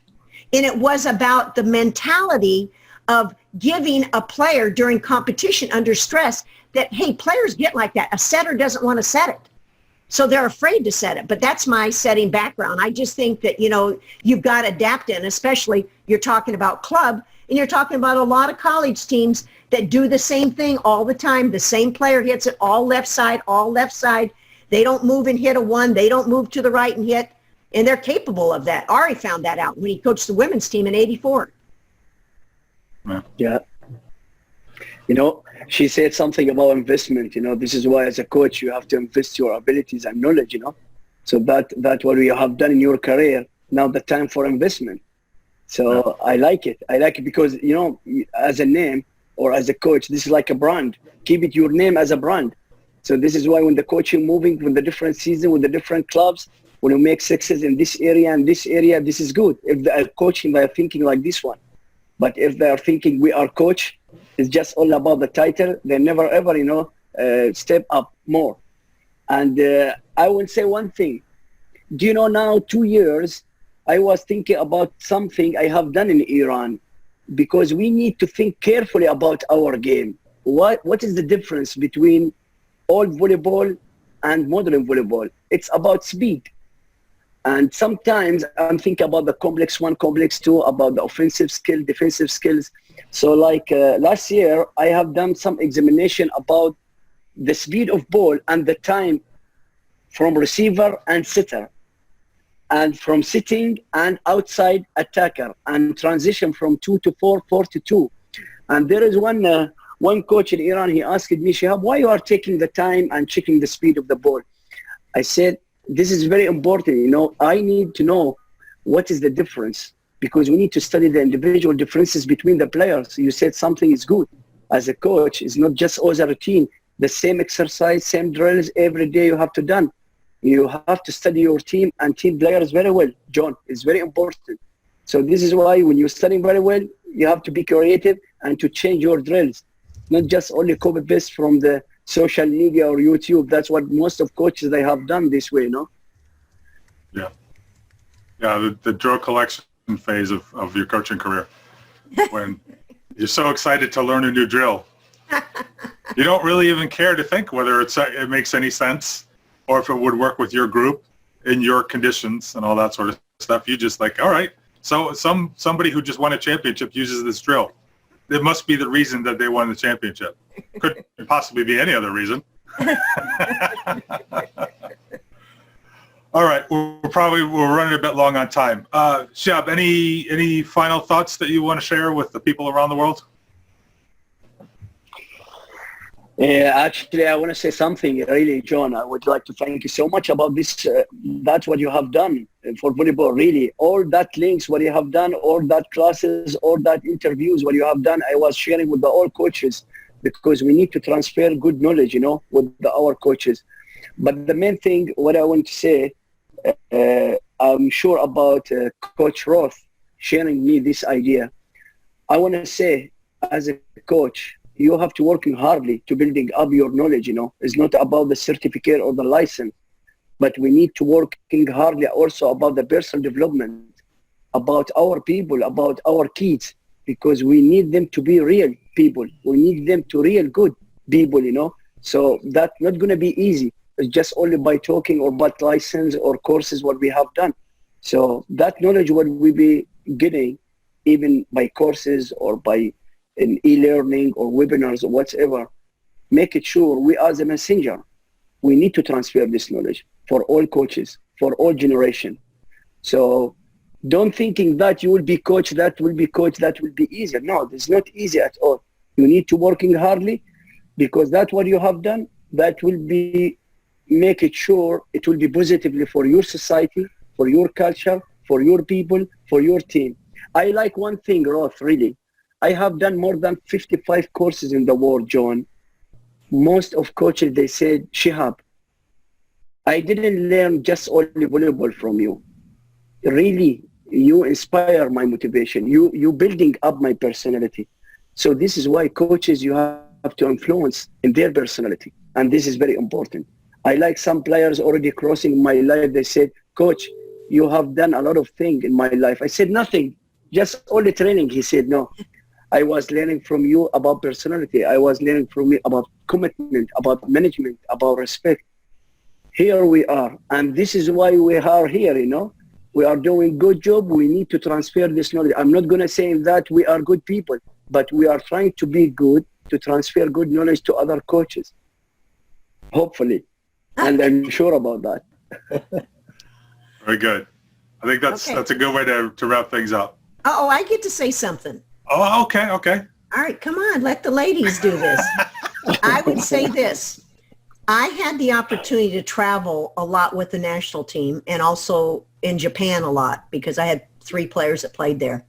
And it was about the mentality of giving a player during competition under stress that, hey, players get like that. A setter doesn't want to set it. So they're afraid to set it. But that's my setting background. I just think that, you've got to adapt in, especially you're talking about club and you're talking about a lot of college teams that do the same thing all the time. The same player hits it all left side. They don't move and hit a 1. They don't move to the right and hit. And they're capable of that. Ari found that out when he coached the women's team in '84. Yeah. She said something about investment. This is why as a coach, you have to invest your abilities and knowledge, So that's what you have done in your career. Now the time for investment. So I like it. Because, as a name or as a coach, this is like a brand. Keep it your name as a brand. So this is why when the coaching moving with the different season, with the different clubs, when you make success in this area and this area, this is good. If they are coaching, they are thinking like this one. But if they are thinking we are coach, it's just all about the title, they never ever, step up more. And I will say one thing. Do you know now 2 years, I was thinking about something I have done in Iran because we need to think carefully about our game. What is the difference between old volleyball and modern volleyball? It's about speed. And sometimes I'm thinking about the complex 1, complex 2, about the offensive skill, defensive skills. So like last year, I have done some examination about the speed of ball and the time from receiver and sitter, and from sitting and outside attacker, and transition from 2 to 4, 4 to 2. And there is one One coach in Iran, he asked me, Shihab, why you are taking the time and checking the speed of the ball? I said, this is very important. You know, I need to know what is the difference, because we need to study the individual differences between the players. You said something is good. As a coach, it's not just always a routine, the same exercise, same drills every day you have to done. You have to study your team and team players very well, John. It's very important. So this is why when you're studying very well, you have to be creative and to change your drills, not just only copy paste from the social media or YouTube. That's what most of coaches, they have done this way, no? Yeah. Yeah, the drill collection phase of your coaching career, when you're so excited to learn a new drill. You don't really even care to think whether it makes any sense or if it would work with your group in your conditions and all that sort of stuff. You just like, all right, so somebody who just won a championship uses this drill. It must be the reason that they won the championship. Could possibly be any other reason. All right, we're running a bit long on time. Shihab, any final thoughts that you want to share with the people around the world? Yeah, actually, I want to say something, really, John. I would like to thank you so much about this. That's what you have done for volleyball, really. All that links, what you have done, all that classes, all that interviews, what you have done, I was sharing with all coaches, because we need to transfer good knowledge, you know, with our coaches. But the main thing, what I want to say, I'm sure about Coach Roth sharing me this idea. I want to say, as a coach, you have to working hardly to building up your knowledge, you know. It's not about the certificate or the license, but we need to working hardly also about the personal development, about our people, about our kids, because we need them to be real people. We need them to real good people, you know. So that's not going to be easy. It's just only by talking or about license or courses what we have done. So that knowledge what we be getting, even by courses or by in e-learning or webinars or whatever, make it sure we as a messenger, we need to transfer this knowledge for all coaches, for all generation. So don't thinking that you will be coach, that will be coach, that will be easier. No, it's not easy at all. You need to working hardly, because that's what you have done. That will be, make it sure it will be positively for your society, for your culture, for your people, for your team. I like one thing, Roth, really. I have done more than 55 courses in the world, John. Most of coaches, they said, Shihab, I didn't learn just only volleyball from you. Really, you inspire my motivation. You building up my personality. So this is why coaches, you have to influence in their personality. And this is very important. I like some players already crossing my life. They said, Coach, you have done a lot of things in my life. I said, nothing, just only training. He said, no. I was learning from you about personality. I was learning from you about commitment, about management, about respect. Here we are. And this is why we are here, you know. We are doing good job. We need to transfer this knowledge. I'm not going to say that we are good people, but we are trying to be good, to transfer good knowledge to other coaches. Hopefully. And I'm sure about that. Very good. I think that's a good way to wrap things up. Oh, I get to say something. Oh, okay. All right, come on, let the ladies do this. I would say this. I had the opportunity to travel a lot with the national team and also in Japan a lot, because I had 3 players that played there.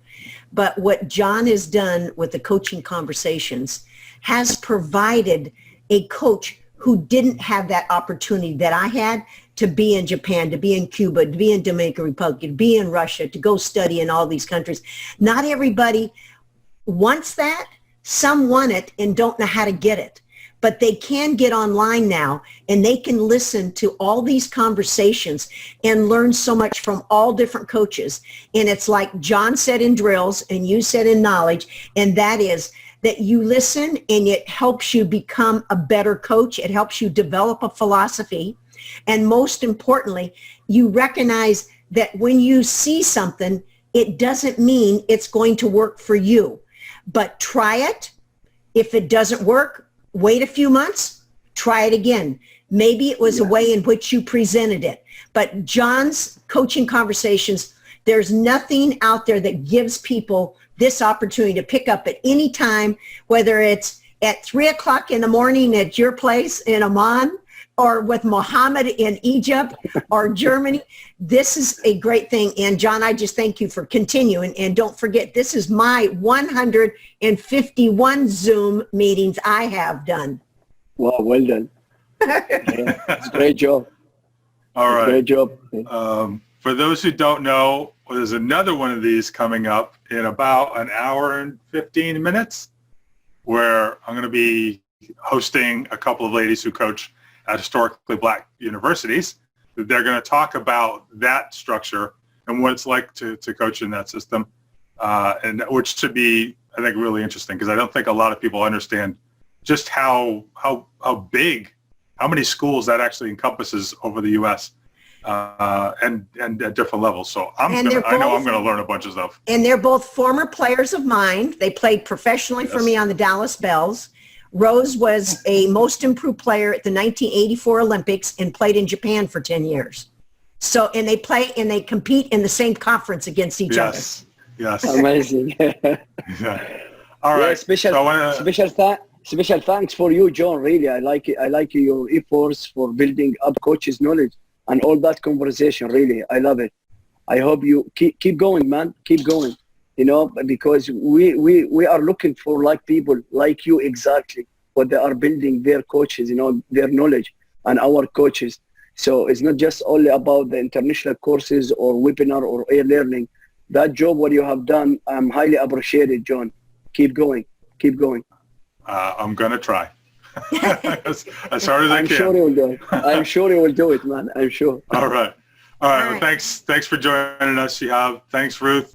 But what John has done with the coaching conversations has provided a coach who didn't have that opportunity that I had to be in Japan, to be in Cuba, to be in Dominican Republic, to be in Russia, to go study in all these countries. Not everybody wants that. Some want it and don't know how to get it. But they can get online now and they can listen to all these conversations and learn so much from all different coaches. And it's like John said in drills and you said in knowledge, and that is that you listen and it helps you become a better coach. It helps you develop a philosophy. And most importantly, you recognize that when you see something, it doesn't mean it's going to work for you. But try it. If it doesn't work, wait a few months, try it again. Maybe it was a way in which you presented it. But John's coaching conversations, there's nothing out there that gives people this opportunity to pick up at any time, whether it's at 3 o'clock in the morning at your place in Amman, or with Mohammed in Egypt or Germany. This is a great thing. And John, I just thank you for continuing. And don't forget, this is my 151 Zoom meetings I have done. Wow, well done. Yeah, it's a great job. All right. Great job. For those who don't know, there's another one of these coming up in about an hour and 15 minutes where I'm going to be hosting a couple of ladies who coach at historically black universities. They're going to talk about that structure and what it's like to coach in that system, and which should be, I think, really interesting because I don't think a lot of people understand just how big, how many schools that actually encompasses over the U.S. And at different levels. So I know I'm going to learn a bunch of stuff. And they're both former players of mine. They played professionally for me on the Dallas Bells. Rose was a most improved player at the 1984 Olympics and played in Japan for 10 years. So, and they play and they compete in the same conference against each other. Yes. Amazing. Yeah. All right. Yeah, special thanks for you, John. Really, I like it. I like your efforts for building up coaches' knowledge and all that conversation. Really, I love it. I hope you keep going, man. Keep going. You know, because we are looking for like people like you exactly what they are building their coaches, you know, their knowledge and our coaches. So it's not just only about the international courses or webinar or e-learning. That job what you have done, I'm highly appreciated, John. Keep going. Keep going. I'm going to try as hard as I can. I'm sure you will do it. I'm sure you will do it, man. I'm sure. All right. Well, thanks for joining us, Shihab. Thanks, Ruth.